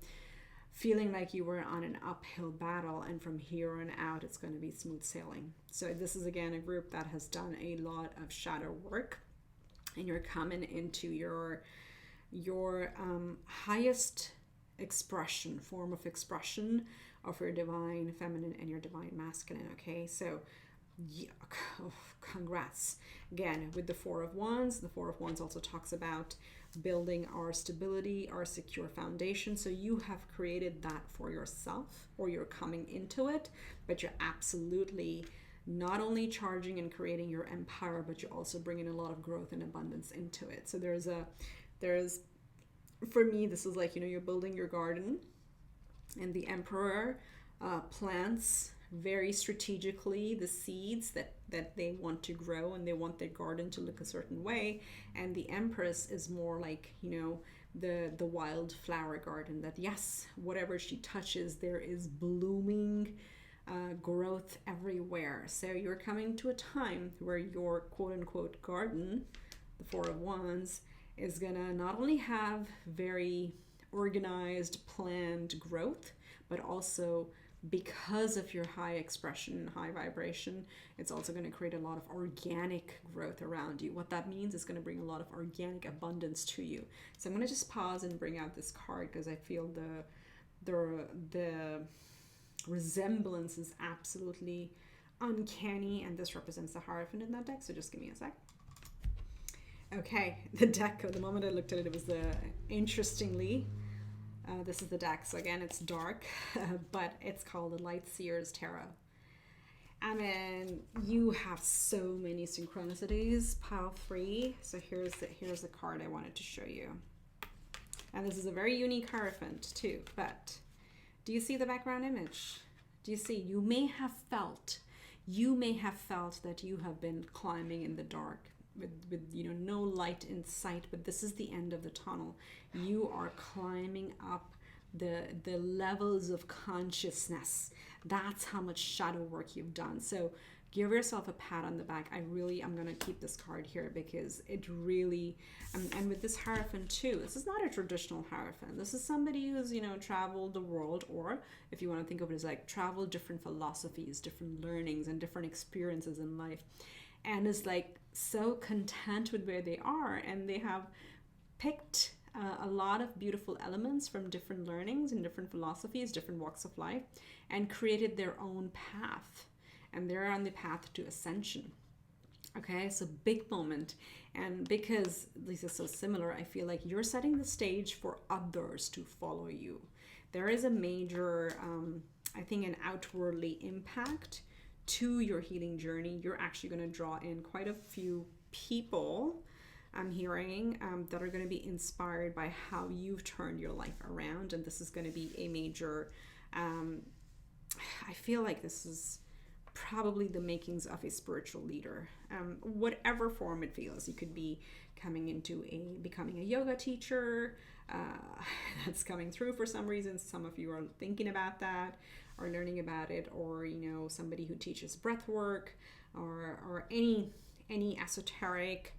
feeling like you were on an uphill battle, and from here on out, it's going to be smooth sailing. So this is, again, a group that has done a lot of shadow work, and you're coming into your highest form of expression of your divine feminine and your divine masculine. Okay, so yeah, oh, congrats. Again, with the Four of Wands, the Four of Wands also talks about building our stability, our secure foundation. So you have created that for yourself, or you're coming into it, but you're absolutely not only charging and creating your empire, but you're also bringing a lot of growth and abundance into it. So there's for me, this is like, you're building your garden, and the Emperor plants very strategically the seeds that they want to grow, and they want their garden to look a certain way. And the Empress is more like, the wild flower garden, that yes, whatever she touches, there is blooming growth everywhere. So you're coming to a time where your quote-unquote garden, the Four of Wands, is gonna not only have very organized, planned growth, but also, because of your high expression, high vibration, it's also going to create a lot of organic growth around you. What that means is going to bring a lot of organic abundance to you. So I'm going to just pause and bring out this card, because I feel the resemblance is absolutely uncanny, and this represents the Hierophant in that deck. So just give me a sec. Okay, the deck, the moment I looked at it, it was interestingly, this is the deck. So again, it's dark, but it's called the Light Seer's Tarot. I mean, you have so many synchronicities, pile 3. So here's the card I wanted to show you. And this is a very unique Hierophant too, but do you see the background image? Do you see? You may have felt that you have been climbing in the dark, with no light in sight, but this is the end of the tunnel. You are climbing up the levels of consciousness. That's how much shadow work you've done. So give yourself a pat on the back. I'm going to keep this card here, because it really, and with this Hierophant too, this is not a traditional Hierophant. This is somebody who's, traveled the world, or if you want to think of it as like traveled different philosophies, different learnings, and different experiences in life, and is like so content with where they are, and they have picked a lot of beautiful elements from different learnings and different philosophies, different walks of life, and created their own path, and they're on the path to ascension. Okay, so big moment. And because this is so similar, I feel like you're setting the stage for others to follow you. There is a major, I think, an outwardly impact to your healing journey. You're actually going to draw in quite a few people, I'm hearing, that are going to be inspired by how you've turned your life around. And this is going to be a major, I feel like this is probably the makings of a spiritual leader, whatever form it feels. You could be becoming a yoga teacher, that's coming through for some reason. Some of you are thinking about that, or learning about it, or somebody who teaches breath work, or any esoteric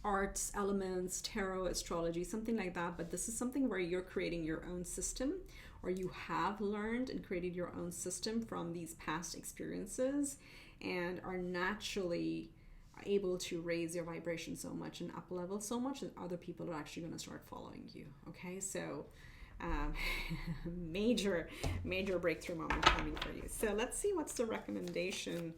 arts, elements, tarot, astrology, something like that. But this is something where you're creating your own system, or you have learned and created your own system from these past experiences, and are naturally able to raise your vibration so much and up level so much that other people are actually going to start following you. Okay, so major breakthrough moment coming for you. So let's see what's the recommendation.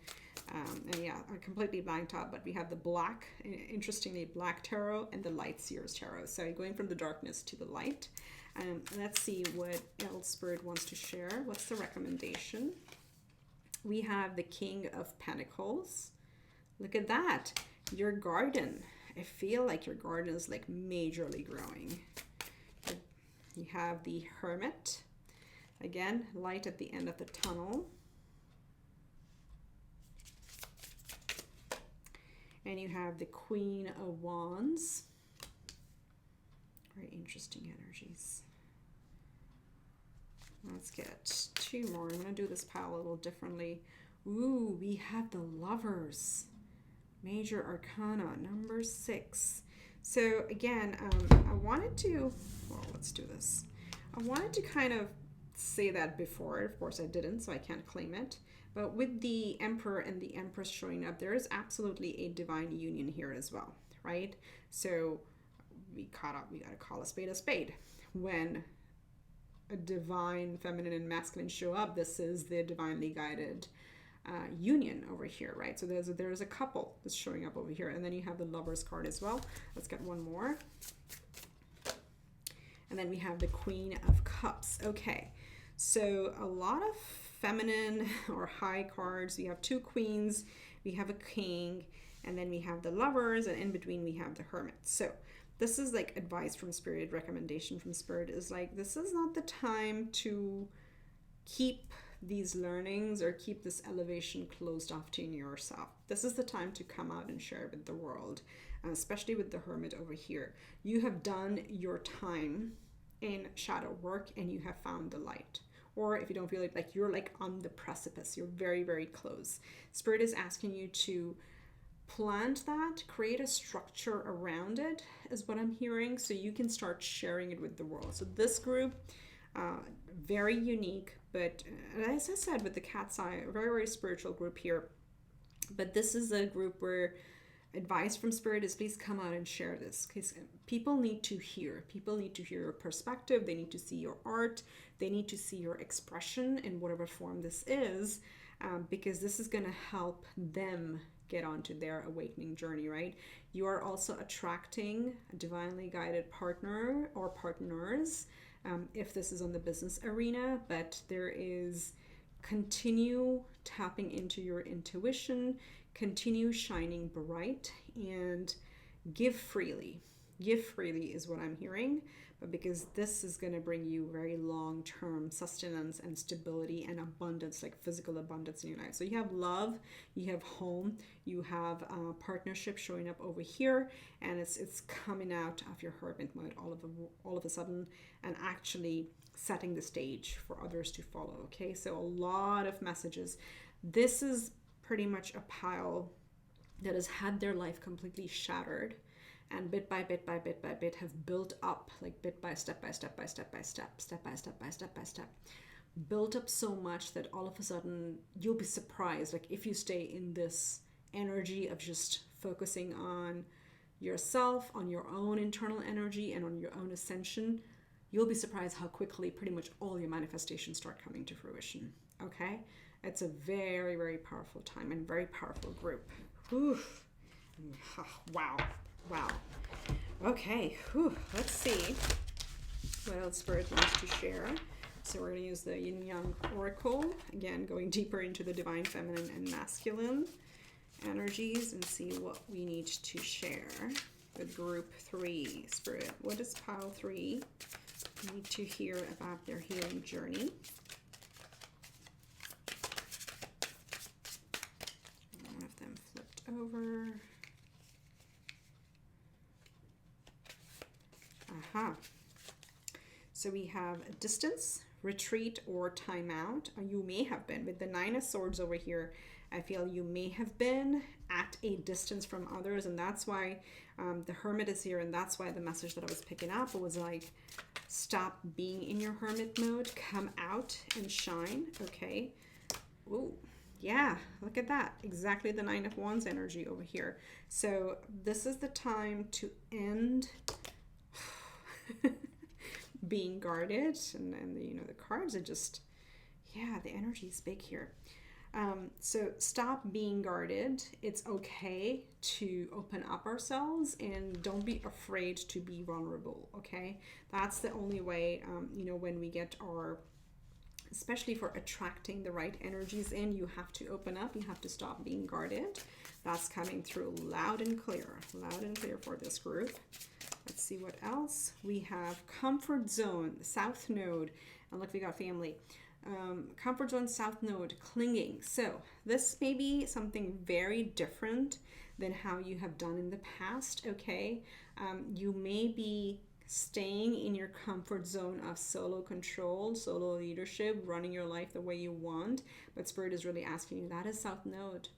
And yeah, I completely blanked out, but we have the black, interestingly, black tarot and the light seers tarot. So going from the darkness to the light. Let's see what else Spirit wants to share. What's the recommendation? We have the King of Pentacles. Look at that. Your garden. I feel like your garden is like majorly growing. You have the Hermit. Again, light at the end of the tunnel. And you have the Queen of Wands. Very interesting energies. Let's get two more. I'm going to do this pile a little differently. Ooh, we have the Lovers. Major Arcana, number 6. So again, I wanted to, well, let's do this. I wanted to kind of say that before. Of course, I didn't, so I can't claim it. But with the Emperor and the Empress showing up, there is absolutely a divine union here as well, right? So we got to call a spade. When a divine feminine and masculine show up, this is the divinely guided union over here, right? So there's a couple that's showing up over here, and then you have the Lovers card as well. Let's get one more, and then we have the Queen of Cups. Okay, so a lot of feminine or high cards. We have two queens, we have a king, and then we have the Lovers, and in between we have the Hermit. So this is like advice from Spirit, recommendation from Spirit is like, this is not the time to keep these learnings or keep this elevation closed off to yourself. This is the time to come out and share with the world, especially with the Hermit over here. You have done your time in shadow work and you have found the light. Or if you don't feel it, like you're like on the precipice, you're very, very close. Spirit is asking you to plant that, create a structure around it, is what I'm hearing, so you can start sharing it with the world. So this group, very unique, but as I said, with the cat's eye, a very, very spiritual group here. But this is a group where advice from Spirit is, please come out and share this, because people need to hear. People need to hear your perspective. They need to see your art. They need to see your expression in whatever form this is, because this is going to help them get onto their awakening journey, right? You are also attracting a divinely guided partner or partners, if this is on the business arena, but there is continue tapping into your intuition, continue shining bright, and give freely. Give freely is what I'm hearing, but because this is going to bring you very long-term sustenance and stability and abundance, like physical abundance in your life. So you have love, you have home, you have partnership showing up over here, and it's coming out of your hermit mode all of a sudden, and actually setting the stage for others to follow. Okay, so a lot of messages. This is pretty much a pile that has had their life completely shattered, and bit by bit by bit by bit have built up, like bit by step by step by step by step, step by step by step by step, built up so much that all of a sudden you'll be surprised, like if you stay in this energy of just focusing on yourself, on your own internal energy and on your own ascension, you'll be surprised how quickly pretty much all your manifestations start coming to fruition. Okay, it's a very, very powerful time and very powerful group. Whew. Wow. Okay, let's see what else Spirit wants to share. So we're going to use the Yin Yang Oracle, again going deeper into the divine feminine and masculine energies, and see what we need to share with group 3. Spirit, what does pile 3 need to hear about their healing journey? One of them flipped over. So we have distance, retreat, or timeout. You may have been with the 9 of Swords over here. I feel you may have been at a distance from others, and that's why the Hermit is here, and that's why the message that I was picking up was like, stop being in your hermit mode, come out and shine. Okay. Ooh, yeah, look at that. Exactly the 9 of Wands energy over here. So this is the time to end being guarded, and you know, the cards are just, yeah, the energy is big here. So stop being guarded. It's okay to open up ourselves, and don't be afraid to be vulnerable, okay? That's the only way, you know, when we get our, especially for attracting the right energies in, you have to open up, you have to stop being guarded. That's coming through loud and clear for this group. Let's see what else. We have comfort zone, south node, and look, we got family. Comfort zone, south node, clinging. So this may be something very different than how you have done in the past, okay? You may be staying in your comfort zone of solo control, solo leadership, running your life the way you want, but Spirit is really asking you, that is south node.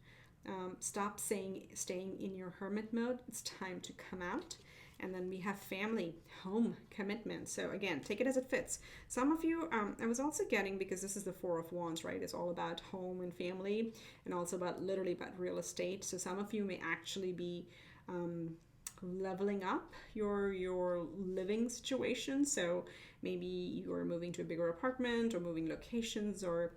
Stop staying in your hermit mode. It's time to come out. And then we have family, home, commitment. So again, take it as it fits. Some of you, I was also getting, because this is the Four of Wands, right? It's all about home and family, and also about literally about real estate. So some of you may actually be leveling up your living situation. So maybe you're moving to a bigger apartment, or moving locations, or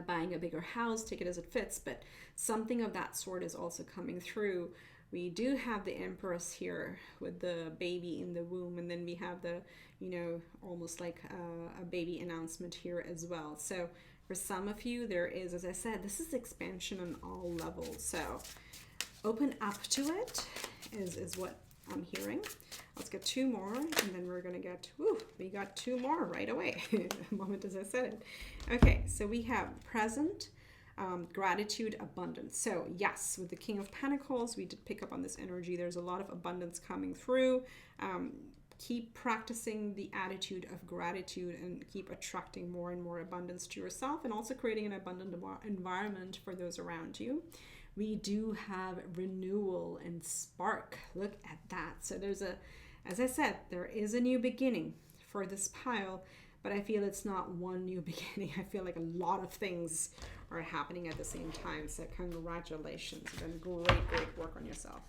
buying a bigger house. Take it as it fits. But something of that sort is also coming through. We do have the Empress here with the baby in the womb, and then we have the, you know, almost like a baby announcement here as well. So for some of you, there is, as I said, this is expansion on all levels. So open up to it is what I'm hearing. Let's get two more, and then we're gonna get, we got two more right away, the moment as I said it. Okay, so we have present, gratitude, abundance. So yes, with the King of Pentacles, we did pick up on this energy. There's a lot of abundance coming through. Keep practicing the attitude of gratitude, and keep attracting more and more abundance to yourself, and also creating an abundant environment for those around you. We do have renewal and spark. Look at that. So there's a, as I said, there is a new beginning for this pile, but I feel it's not one new beginning. I feel like a lot of things are happening at the same time. So congratulations. You've done great work on yourself.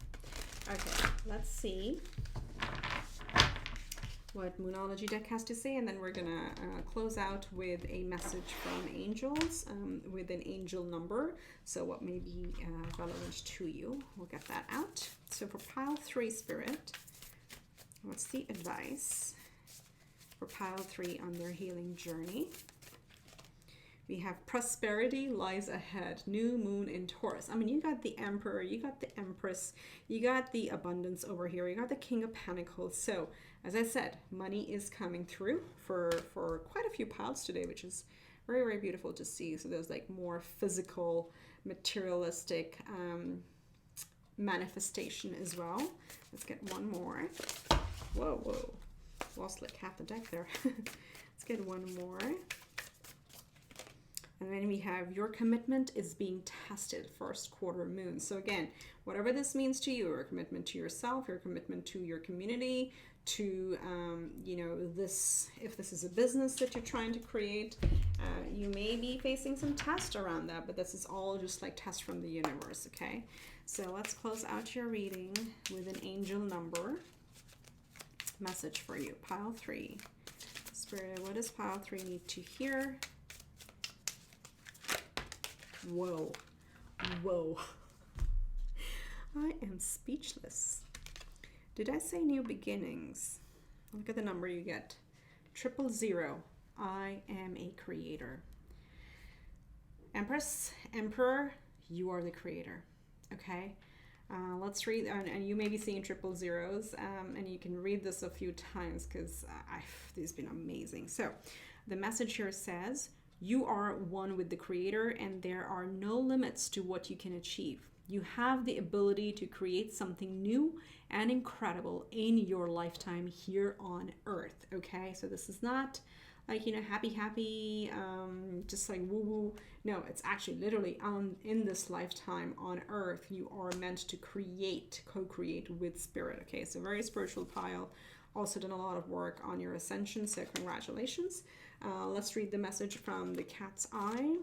Okay, let's see what Moonology deck has to say, and then we're gonna close out with a message from angels with an angel number. So what may be relevant to you. We'll get that out. So for pile 3, Spirit, what's the advice for pile 3 on their healing journey? We have prosperity lies ahead, new moon in Taurus. I mean, you got the Emperor, you got the Empress, you got the abundance over here, you got the King of Pentacles. So as I said, money is coming through for quite a few piles today, which is very beautiful to see. So there's like more physical, materialistic manifestation as well. Let's get one more. Whoa. Lost like half the deck there. Let's get one more. And then we have your commitment is being tested, first quarter moon. So again, whatever this means to you, your commitment to yourself, your commitment to your community, to, you know, this, if this is a business that you're trying to create, you may be facing some tests around that, but this is all just like tests from the universe, okay? So let's close out your reading with an angel number. Message for you, pile 3. Spirit, what does pile 3 need to hear? Whoa. I am speechless. Did I say new beginnings? Look at the number you get. 000. I am a creator. Empress, Emperor, you are the creator. Okay? Let's read, and you may be seeing 000s, and you can read this a few times because this has been amazing. So the message here says, you are one with the Creator, and there are no limits to what you can achieve. You have the ability to create something new and incredible in your lifetime here on Earth, okay? So this is not like, you know, happy, just like woo-woo. No, it's actually literally in this lifetime on Earth, you are meant to create, co-create with Spirit, okay? So very spiritual pile. Also done a lot of work on your ascension, so congratulations. Let's read the message from the cat's eye.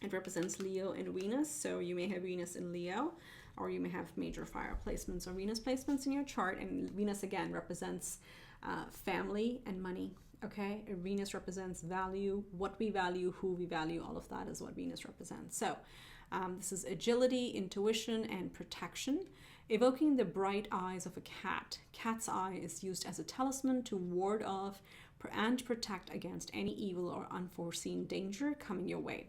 It represents Leo and Venus, so you may have Venus in Leo, or you may have major fire placements or Venus placements in your chart. And Venus again represents family and money. Okay, Venus represents value, what we value, who we value, all of that is what Venus represents. So this is agility, intuition, and protection. Evoking the bright eyes of a cat. Cat's eye is used as a talisman to ward off and protect against any evil or unforeseen danger coming your way.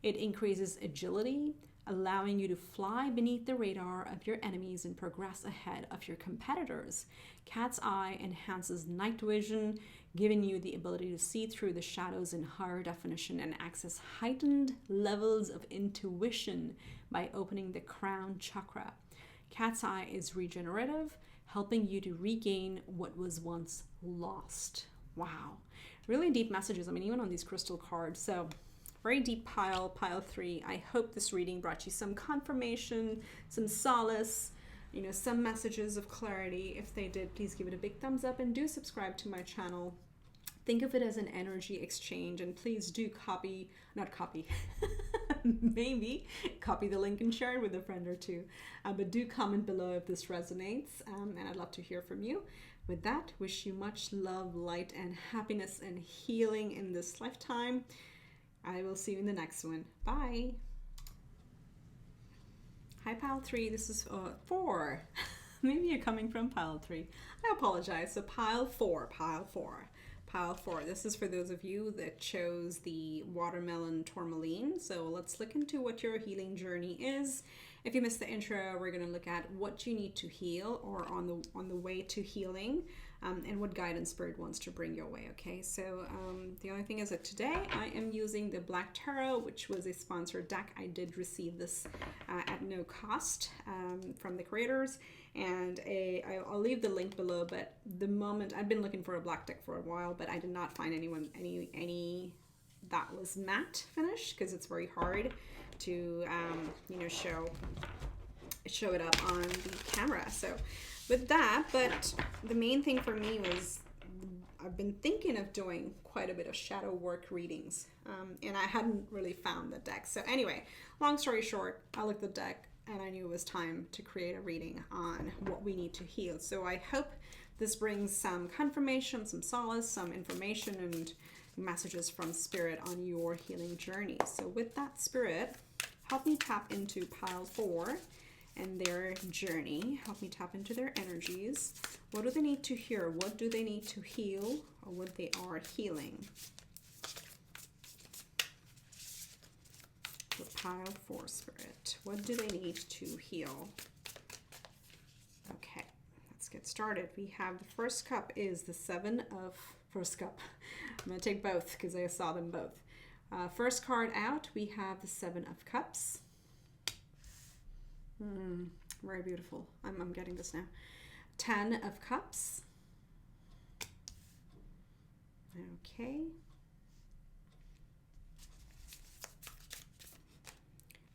It increases agility, allowing you to fly beneath the radar of your enemies and progress ahead of your competitors. Cat's eye enhances night vision, giving you the ability to see through the shadows in higher definition and access heightened levels of intuition by opening the crown chakra. Cat's eye is regenerative, helping you to regain what was once lost. Wow. Really deep messages. I mean, even on these crystal cards. So very deep pile 3. I hope this reading brought you some confirmation, some solace, you know, some messages of clarity. If they did, please give it a big thumbs up and do subscribe to my channel. Think of it as an energy exchange, and please do maybe copy the link and share it with a friend or two. But do comment below if this resonates, and I'd love to hear from you. With that, wish you much love, light, and happiness and healing in this lifetime. I will see you in the next one. Bye. Hi, pile 3. This is 4. Maybe you're coming from pile 3. I apologize. So pile 4. This is for those of you that chose the watermelon tourmaline. So let's look into what your healing journey is. If you missed the intro, we're going to look at what you need to heal or on the way to healing, and what guidance Spirit wants to bring your way. Okay, so the only thing is that today I am using the Black Tarot, which was a sponsored deck. I did receive this at no cost from the creators, and I'll leave the link below. But the moment I've been looking for a black deck for a while, but I did not find any that was matte finish, because it's very hard to you know, show it up on the camera. So with that, but the main thing for me was I've been thinking of doing quite a bit of shadow work readings, and I hadn't really found the deck. So anyway, long story short, I looked at the deck and I knew it was time to create a reading on what we need to heal. So I hope this brings some confirmation, some solace, some information, and messages from Spirit on your healing journey. So with that, Spirit, help me tap into pile 4 and their journey. Help me tap into their energies. What do they need to hear? What do they need to heal, or what they are healing? For pile 4, Spirit, what do they need to heal? Okay, let's get started. We have the first cup is the first cup. I'm going to take both because I saw them both. First card out, we have the 7 of Cups. Very beautiful. I'm getting this now. 10 of Cups. Okay.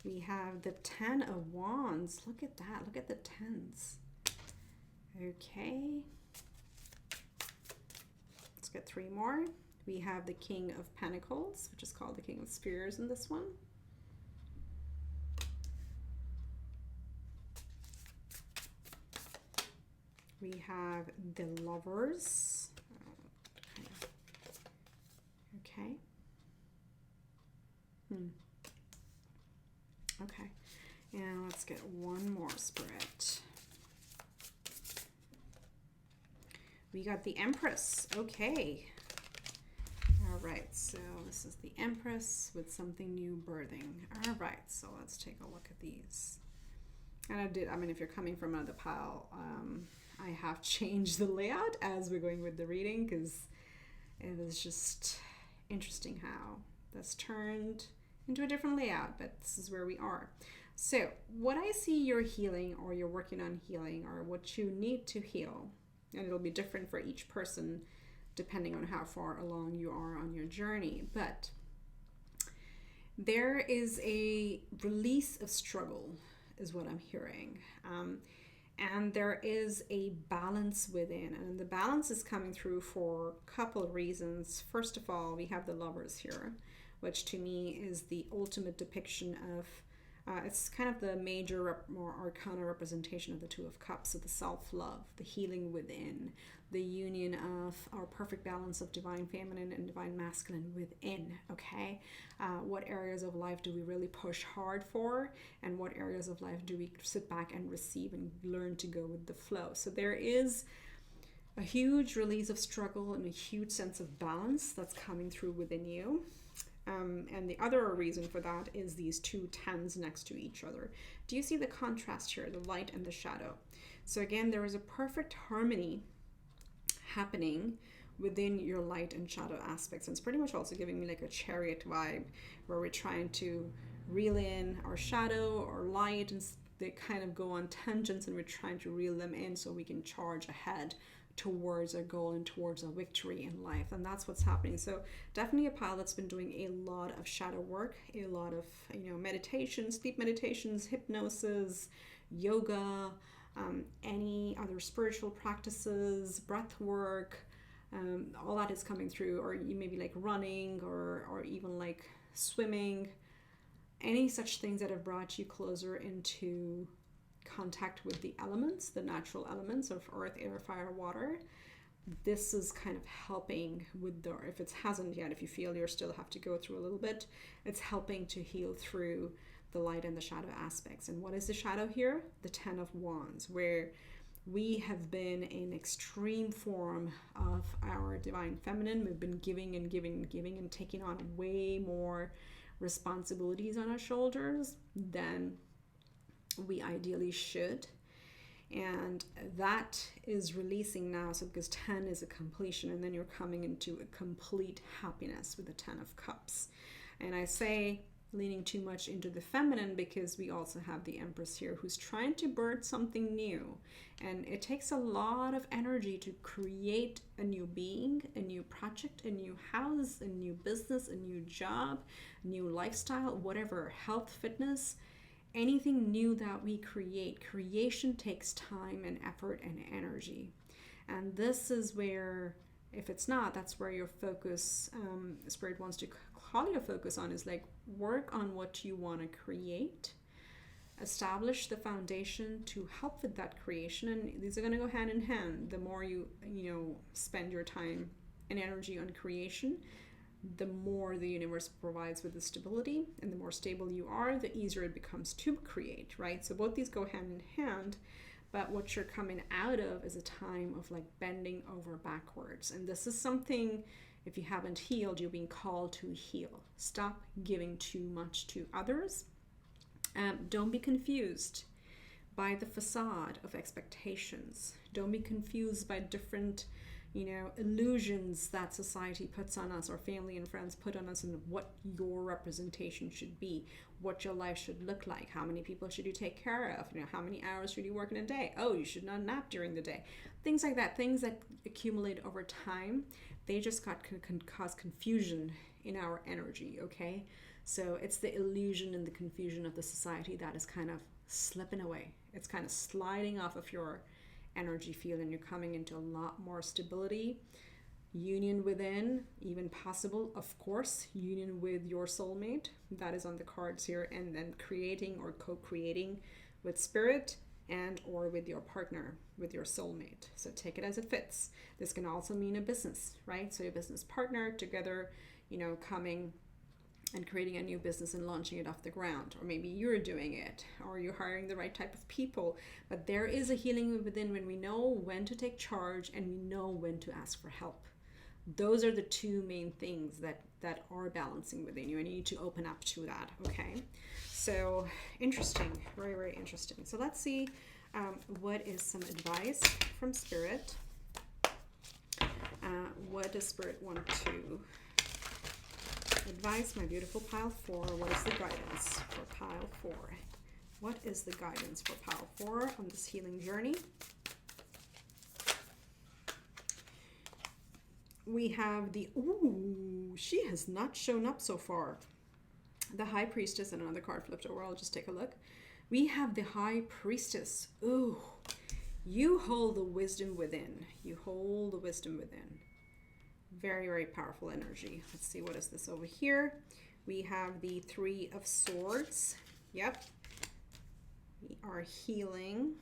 We have the 10 of Wands. Look at that. Look at the 10s. Okay. Let's get 3 more. We have the King of Pentacles, which is called the King of Spears in this one. We have the Lovers. Okay. Okay. And let's get one more, Spirit. We got the Empress. Okay. All right, so this is the Empress with something new birthing. All right, so let's take a look at these. And I mean, if you're coming from another pile, I have changed the layout as we're going with the reading, because it was just interesting how that's turned into a different layout, but this is where we are. So what I see you're healing, or you're working on healing, or what you need to heal, and it'll be different for each person depending on how far along you are on your journey, but there is a release of struggle is what I'm hearing, and there is a balance within, and the balance is coming through for a couple of reasons. First of all, we have the Lovers here, which to me is the ultimate depiction of It's kind of the major more arcana representation of the Two of Cups, so the self-love, the healing within, the union of our perfect balance of divine feminine and divine masculine within, okay? What areas of life do we really push hard for, and what areas of life do we sit back and receive and learn to go with the flow? So there is a huge release of struggle and a huge sense of balance that's coming through within you. And the other reason for that is these two tens next to each other. Do you see the contrast here, the light and the shadow? So again, there is a perfect harmony happening within your light and shadow aspects. And it's pretty much also giving me like a chariot vibe, where we're trying to reel in our shadow or light, and they kind of go on tangents, and we're trying to reel them in so we can charge ahead towards a goal and towards a victory in life. And that's what's happening. So definitely a pile that's been doing a lot of shadow work, a lot of, you know, meditation, sleep meditations, hypnosis, yoga, any other spiritual practices, breath work, all that is coming through. Or you maybe like running, or even like swimming, any such things that have brought you closer into contact with the elements, the natural elements of earth, air, fire, water. This is kind of helping with the, if it hasn't yet, if you feel you still have to go through a little bit, it's helping to heal through the light and the shadow aspects. And what is the shadow here? The Ten of Wands, where we have been in extreme form of our divine feminine. We've been giving and giving and giving and taking on way more responsibilities on our shoulders than we ideally should, and that is releasing now. So because 10 is a completion, and then you're coming into a complete happiness with the 10 of Cups. And I say leaning too much into the feminine because we also have the Empress here, who's trying to birth something new, and it takes a lot of energy to create a new being, a new project, a new house, a new business, a new job, new lifestyle, whatever, health, fitness. Anything new that we create, creation takes time and effort and energy. And this is where, if it's not, that's where your focus, Spirit wants to call your focus on, is like work on what you want to create. Establish the foundation to help with that creation. And these are going to go hand in hand. The more you spend your time and energy on creation, the more the universe provides with the stability, and the more stable you are, the easier it becomes to create, right? So both these go hand in hand, but what you're coming out of is a time of like bending over backwards. And this is something, if you haven't healed, you're being called to heal. Stop giving too much to others. Don't be confused by the facade of expectations. Don't be confused by different illusions that society puts on us, or family and friends put on us, and what your representation should be, what your life should look like, how many people should you take care of, how many hours should you work in a day, oh, you should not nap during the day, things like that, things that accumulate over time. They just can cause confusion in our energy, okay? So it's the illusion and the confusion of the society that is kind of slipping away. It's kind of sliding off of your energy field, and you're coming into a lot more stability, union within, even possible, of course, union with your soulmate. That is on the cards here. And then creating or co-creating with spirit and or with your partner, with your soulmate. So take it as it fits. This can also mean a business, right? So your business partner together, coming and creating a new business and launching it off the ground. Or maybe you're doing it, or you're hiring the right type of people. But there is a healing within when we know when to take charge and we know when to ask for help. Those are the two main things that are balancing within you, and you need to open up to that, okay? So interesting, very, very interesting. So let's see what is some advice from Spirit. What does Spirit want to advise my beautiful pile 4? What is the guidance for pile 4? What is the guidance for pile 4 on this healing journey? We have the, she has not shown up so far. The High Priestess, and another card flipped over. I'll just take a look. We have the High Priestess. Ooh, you hold the wisdom within. You hold the wisdom within. Very, very powerful energy. Let's see, what is this over here? We have the Three of Swords. Yep, We are healing.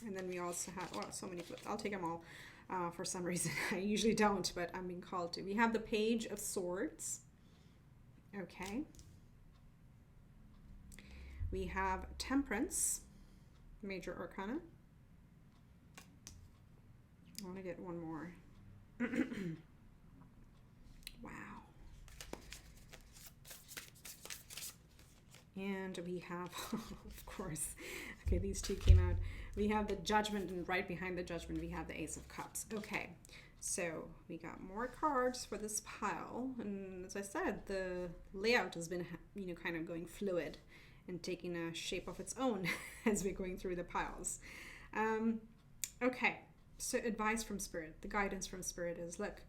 And then we also have, oh, so many flips. I'll take them all for some reason. I usually don't, but I'm being called to. We have the Page of Swords. Okay. We have Temperance, Major Arcana. I want to get one more. Wow. And we have, of course, okay, these two came out. We have the Judgment, and right behind the Judgment, we have the Ace of Cups. Okay, so we got more cards for this pile. And as I said, the layout has been, you know, kind of going fluid and taking a shape of its own as we're going through the piles. Okay, so advice from Spirit. The guidance from Spirit is, look,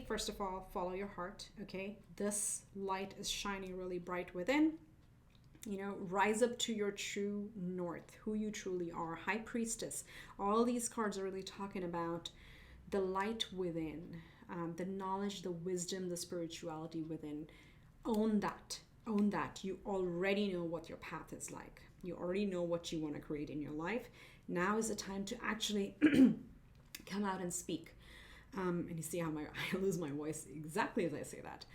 first of all, follow your heart, okay? This light is shining really bright within. You know, rise up to your true north, who you truly are. High Priestess. All these cards are really talking about the light within, the knowledge, the wisdom, the spirituality within. Own that. Own that. You already know what your path is like. You already know what you want to create in your life. Now is the time to actually come out and speak. And you see how I lose my voice exactly as I say that.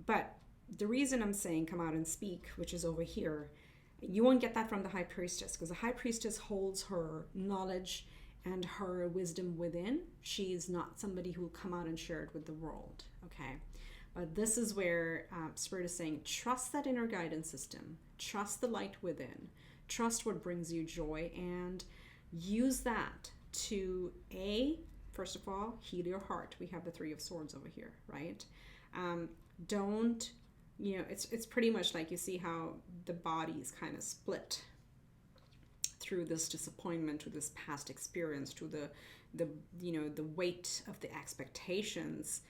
But the reason I'm saying come out and speak, which is over here, you won't get that from the High Priestess, because the High Priestess holds her knowledge and her wisdom within. She is not somebody who will come out and share it with the world, okay? But this is where Spirit is saying, trust that inner guidance system, trust the light within, trust what brings you joy, and use that to, first of all, heal your heart. We have the Three of Swords over here, right? Don't, you know, it's pretty much like, you see how the body's kind of split through this disappointment, to this past experience, to the you know, the weight of the expectations.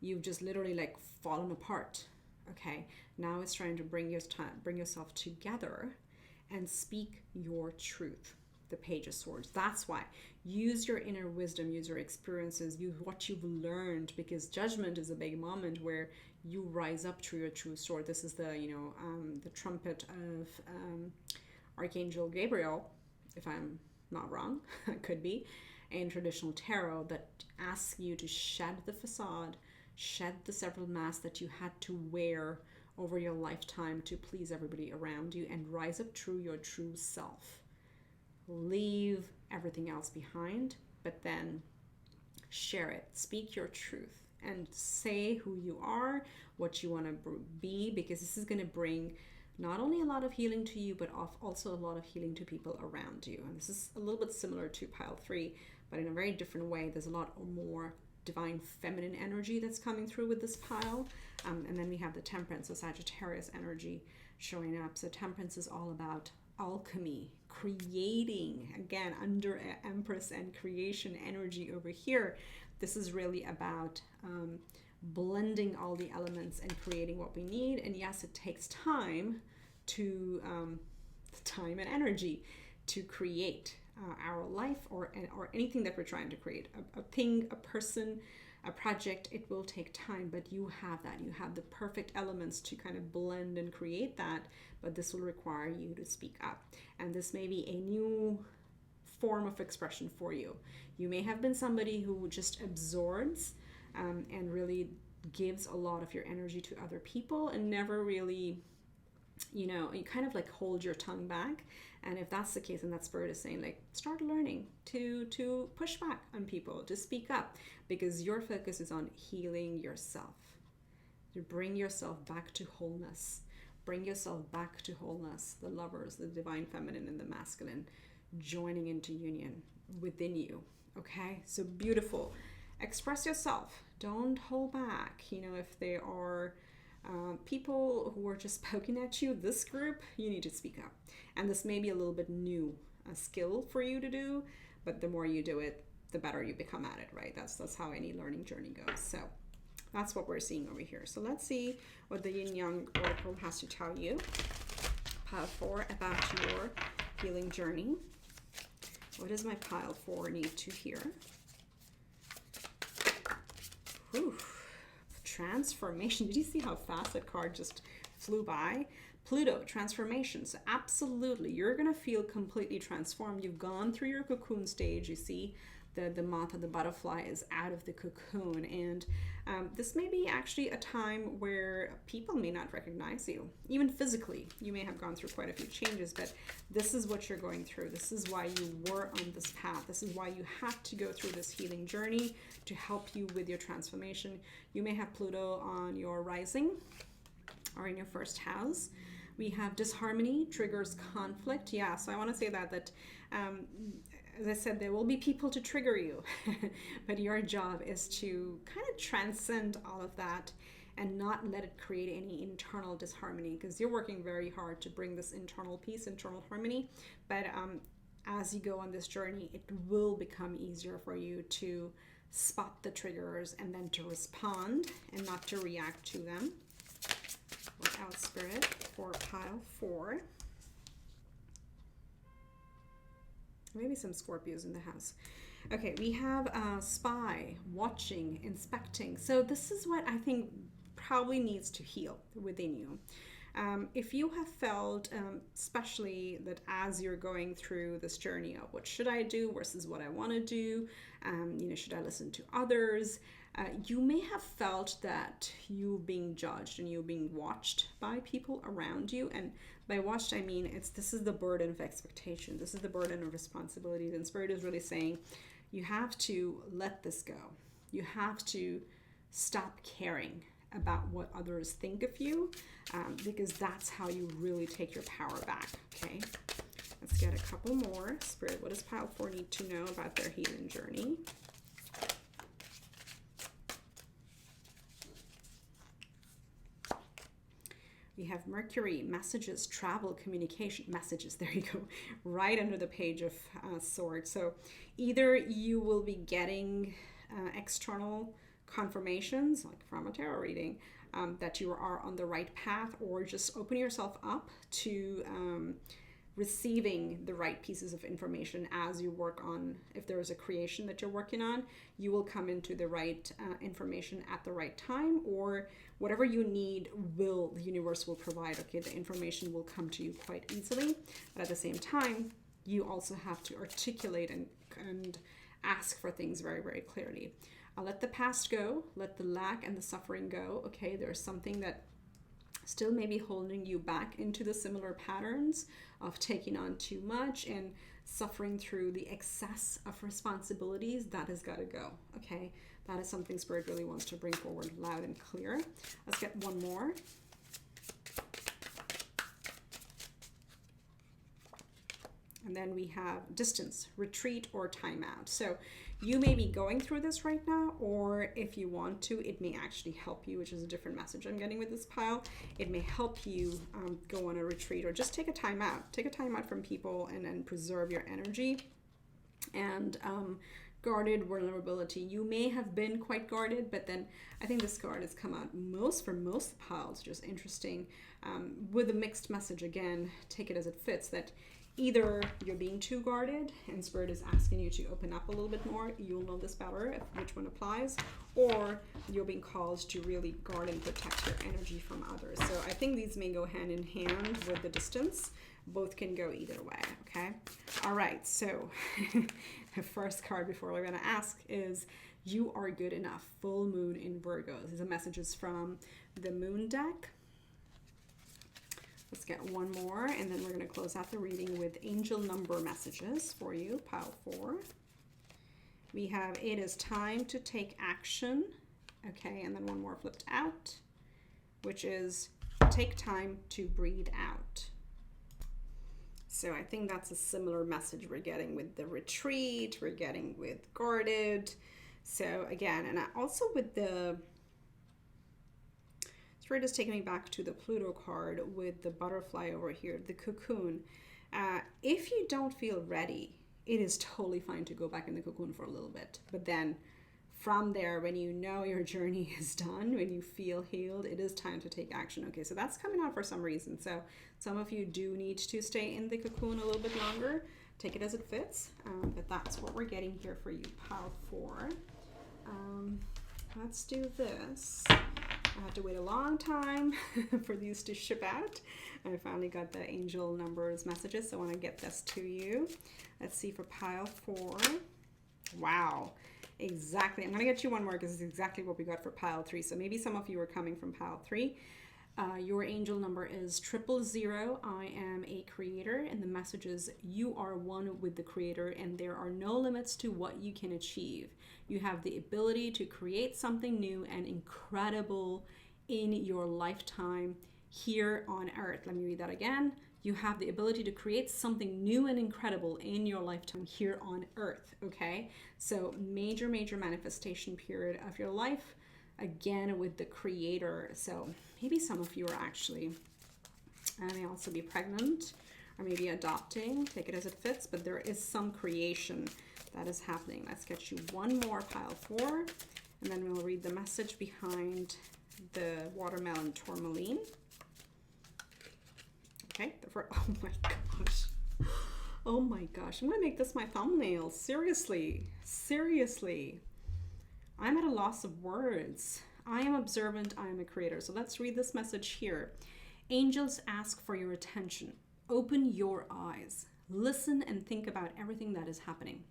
You've just literally like fallen apart. Okay, now it's trying to bring yourself together and speak your truth. The Page of Swords. That's why. Use your inner wisdom, use your experiences, use what you've learned, because Judgment is a big moment where you rise up to your true sword. This is the, you know, the trumpet of Archangel Gabriel, if I'm not wrong, could be, in traditional tarot, that asks you to shed the facade, shed the several masks that you had to wear over your lifetime to please everybody around you, and rise up to your true self. Leave everything else behind, but then share it. Speak your truth and say who you are, what you want to be, because this is going to bring not only a lot of healing to you, but also a lot of healing to people around you. And this is a little bit similar to pile 3, but in a very different way. There's a lot more divine feminine energy that's coming through with this pile. And then we have the Temperance, so Sagittarius energy showing up. So Temperance is all about alchemy, creating, again, under Empress and creation energy over here. This is really about blending all the elements and creating what we need. And yes, it takes time and energy to create our life or anything that we're trying to create. A thing, a person, a project, it will take time, but you have that. You have the perfect elements to kind of blend and create that, but this will require you to speak up. And this may be a new form of expression for you. You may have been somebody who just absorbs and really gives a lot of your energy to other people and never really, you know, you kind of like hold your tongue back. And if that's the case, and that Spirit is saying, like, start learning to push back on people, to speak up, because your focus is on healing yourself, to bring yourself back to wholeness. Bring yourself back to wholeness, the lovers, the divine feminine and the masculine, joining into union within you. Okay, so beautiful. Express yourself. Don't hold back. You know, if there are people who are just poking at you, this group, you need to speak up. And this may be a little bit new, a skill for you to do, but the more you do it, the better you become at it, right? That's how any learning journey goes. So that's what we're seeing over here. So let's see what the Yin Yang Oracle has to tell you, pile 4, about your healing journey. What does my pile 4 need to hear? Whew. Transformation. Did you see how fast that card just flew by? Pluto, transformation. So absolutely, you're going to feel completely transformed. You've gone through your cocoon stage. You see the moth or the butterfly is out of the cocoon. And this may be actually a time where people may not recognize you. Even physically, you may have gone through quite a few changes, but this is what you're going through. This is why you were on this path. This is why you had to go through this healing journey to help you with your transformation. You may have Pluto on your rising or in your first house. We have disharmony, triggers conflict. Yeah, so I want to say that as I said, there will be people to trigger you, but your job is to kind of transcend all of that and not let it create any internal disharmony, because you're working very hard to bring this internal peace, internal harmony. But as you go on this journey, it will become easier for you to spot the triggers and then to respond and not to react to them. Look out, Spirit, for pile 4. Maybe some Scorpios in the house. Okay, we have spy, watching, inspecting. So this is what I think probably needs to heal within you. If you have felt, especially that as you're going through this journey of what should I do versus what I want to do, should I listen to others? You may have felt that you being judged and you being watched by people around you. And by watched, I mean this is the burden of expectation. This is the burden of responsibilities. And Spirit is really saying you have to let this go. You have to stop caring about what others think of you, because that's how you really take your power back. Okay, let's get a couple more. Spirit, what does pile 4 need to know about their healing journey? We have Mercury, messages, travel, communication, messages. There you go, right under the Page of Swords. So either you will be getting external confirmations, like from a tarot reading, that you are on the right path, or just open yourself up to receiving the right pieces of information as you work on, if there is a creation that you're working on, you will come into the right information at the right time, or whatever you need the universe will provide. Okay, the information will come to you quite easily, but at the same time, you also have to articulate and ask for things very, very clearly. Let the past go, let the lack and the suffering go. Okay, there's something that still may be holding you back into the similar patterns of taking on too much and suffering through the excess of responsibilities. That has got to go. Okay, that is something Spirit really wants to bring forward loud and clear. Let's get one more. And then we have distance, retreat, or timeout. So you may be going through this right now, or if you want to, it may actually help you, which is a different message I'm getting with this pile. It may help you go on a retreat, or just take a time out. Take a time out from people and then preserve your energy. And guarded vulnerability. You may have been quite guarded, but then I think this card has come out for most piles, just interesting, with a mixed message. Again, take it as it fits, that either you're being too guarded and Spirit is asking you to open up a little bit more. You'll know this better which one applies, or you're being called to really guard and protect your energy from others. So I think these may go hand in hand with the distance. Both can go either way. Okay. All right. So the first card before we're going to ask is you are good enough. Full moon in Virgo. These are messages from the moon deck. Let's get one more, and then we're going to close out the reading with angel number messages for you, pile 4. We have it is time to take action. Okay, and then one more flipped out, which is take time to breathe out. So I think that's a similar message we're getting with the retreat, we're getting with guarded. So again, and also with the Spirit is taking me back to the Pluto card with the butterfly over here, the cocoon. If you don't feel ready, it is totally fine to go back in the cocoon for a little bit. But then from there, when you know your journey is done, when you feel healed, it is time to take action. Okay, so that's coming out for some reason. So some of you do need to stay in the cocoon a little bit longer. Take it as it fits. But that's what we're getting here for you, pile 4. Let's do this. I had to wait a long time for these to ship out. I finally got the angel numbers messages, so I want to get this to you. Let's see for pile 4. Wow, exactly. I'm going to get you one more because it's exactly what we got for pile 3. So maybe some of you are coming from pile 3. Your angel number is 000. I am a creator, and the message is you are one with the creator, and there are no limits to what you can achieve. You have the ability to create something new and incredible in your lifetime here on earth. Let me read that again. You have the ability to create something new and incredible in your lifetime here on earth. Okay, so major manifestation period of your life, again with the creator. So maybe some of you are actually may also be pregnant or maybe adopting, take it as it fits, but there is some creation that is happening. Let's get you one more pile 4, and then we'll read the message behind the watermelon tourmaline. Okay, oh my gosh. Oh my gosh, I'm gonna make this my thumbnail. Seriously. I'm at a loss of words. I am observant, I am a creator. So let's read this message here. Angels ask for your attention. Open your eyes. Listen and think about everything that is happening.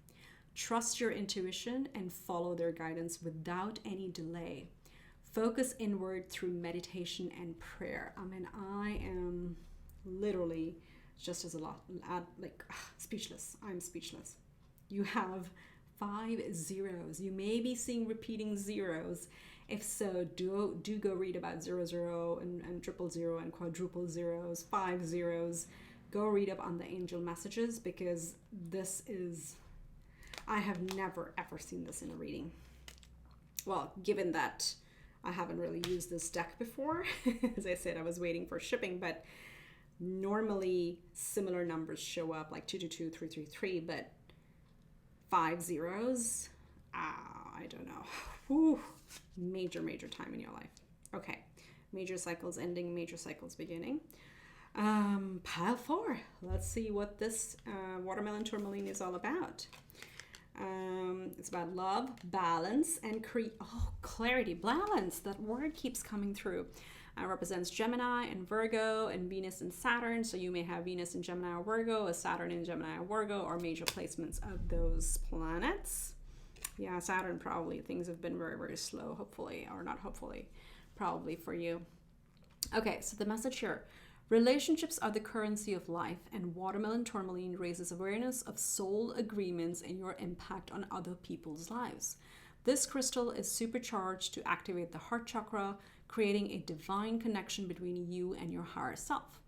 Trust your intuition and follow their guidance without any delay. Focus inward through meditation and prayer. I mean, I am literally just as a lot, speechless. I'm speechless. You have 5 zeros. You may be seeing repeating zeros. If so, do go read about 00 and 000 and quadruple zeros, 5 zeros. Go read up on the angel messages, because this is, I have never ever seen this in a reading. Well, given that I haven't really used this deck before, as I said, I was waiting for shipping, but normally similar numbers show up like 222, 333, but 5 zeros, I don't know. Whew. Major time in your life. Okay, major cycles ending, major cycles beginning. Pile 4. Let's see what this watermelon tourmaline is all about. It's about love, balance, and clarity. Balance, that word keeps coming through. Represents Gemini and Virgo and Venus and Saturn. So you may have Venus in Gemini or Virgo, a Saturn in Gemini or Virgo, or major placements of those planets. Yeah, Saturn probably. Things have been very slow, hopefully, or not hopefully, probably for you. Okay, so the message here. Relationships are the currency of life, and watermelon tourmaline raises awareness of soul agreements and your impact on other people's lives. This crystal is supercharged to activate the heart chakra, creating a divine connection between you and your higher self.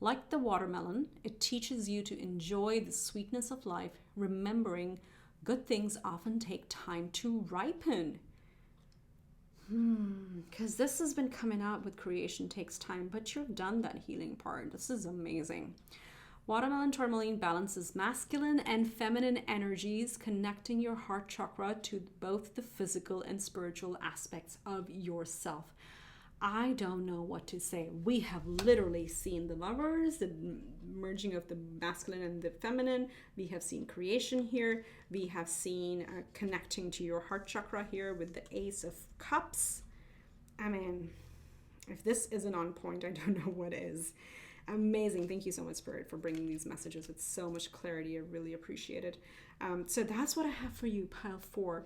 Like the watermelon, it teaches you to enjoy the sweetness of life, remembering good things often take time to ripen. Because this has been coming out with creation takes time, but you've done that healing part. This is amazing. Watermelon tourmaline balances masculine and feminine energies, connecting your heart chakra to both the physical and spiritual aspects of yourself. I don't know what to say. We have literally seen the lovers, the merging of the masculine and the feminine. We have seen creation here. We have seen connecting to your heart chakra here with the Ace of Cups. I mean, if this isn't on point, I don't know what is. Amazing. Thank you so much, Spirit, for bringing these messages with so much clarity. I really appreciate it. So that's what I have for you, pile 4.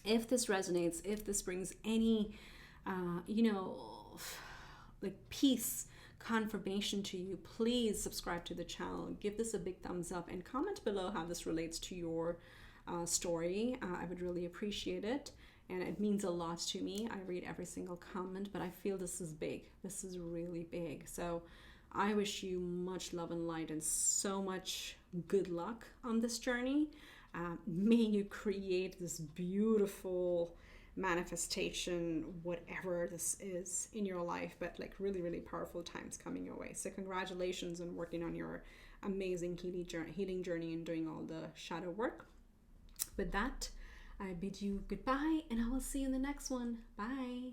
If this resonates, if this brings any like peace, confirmation to you, please subscribe to the channel, give this a big thumbs up, and comment below how this relates to your story. I would really appreciate it, and it means a lot to me. I read every single comment, but I feel this is big. This is really big. So I wish you much love and light and so much good luck on this journey. May you create this beautiful manifestation, whatever this is in your life, but like really powerful times coming your way. So congratulations on working on your amazing healing journey and doing all the shadow work. With that, I bid you goodbye, and I will see you in the next one. Bye.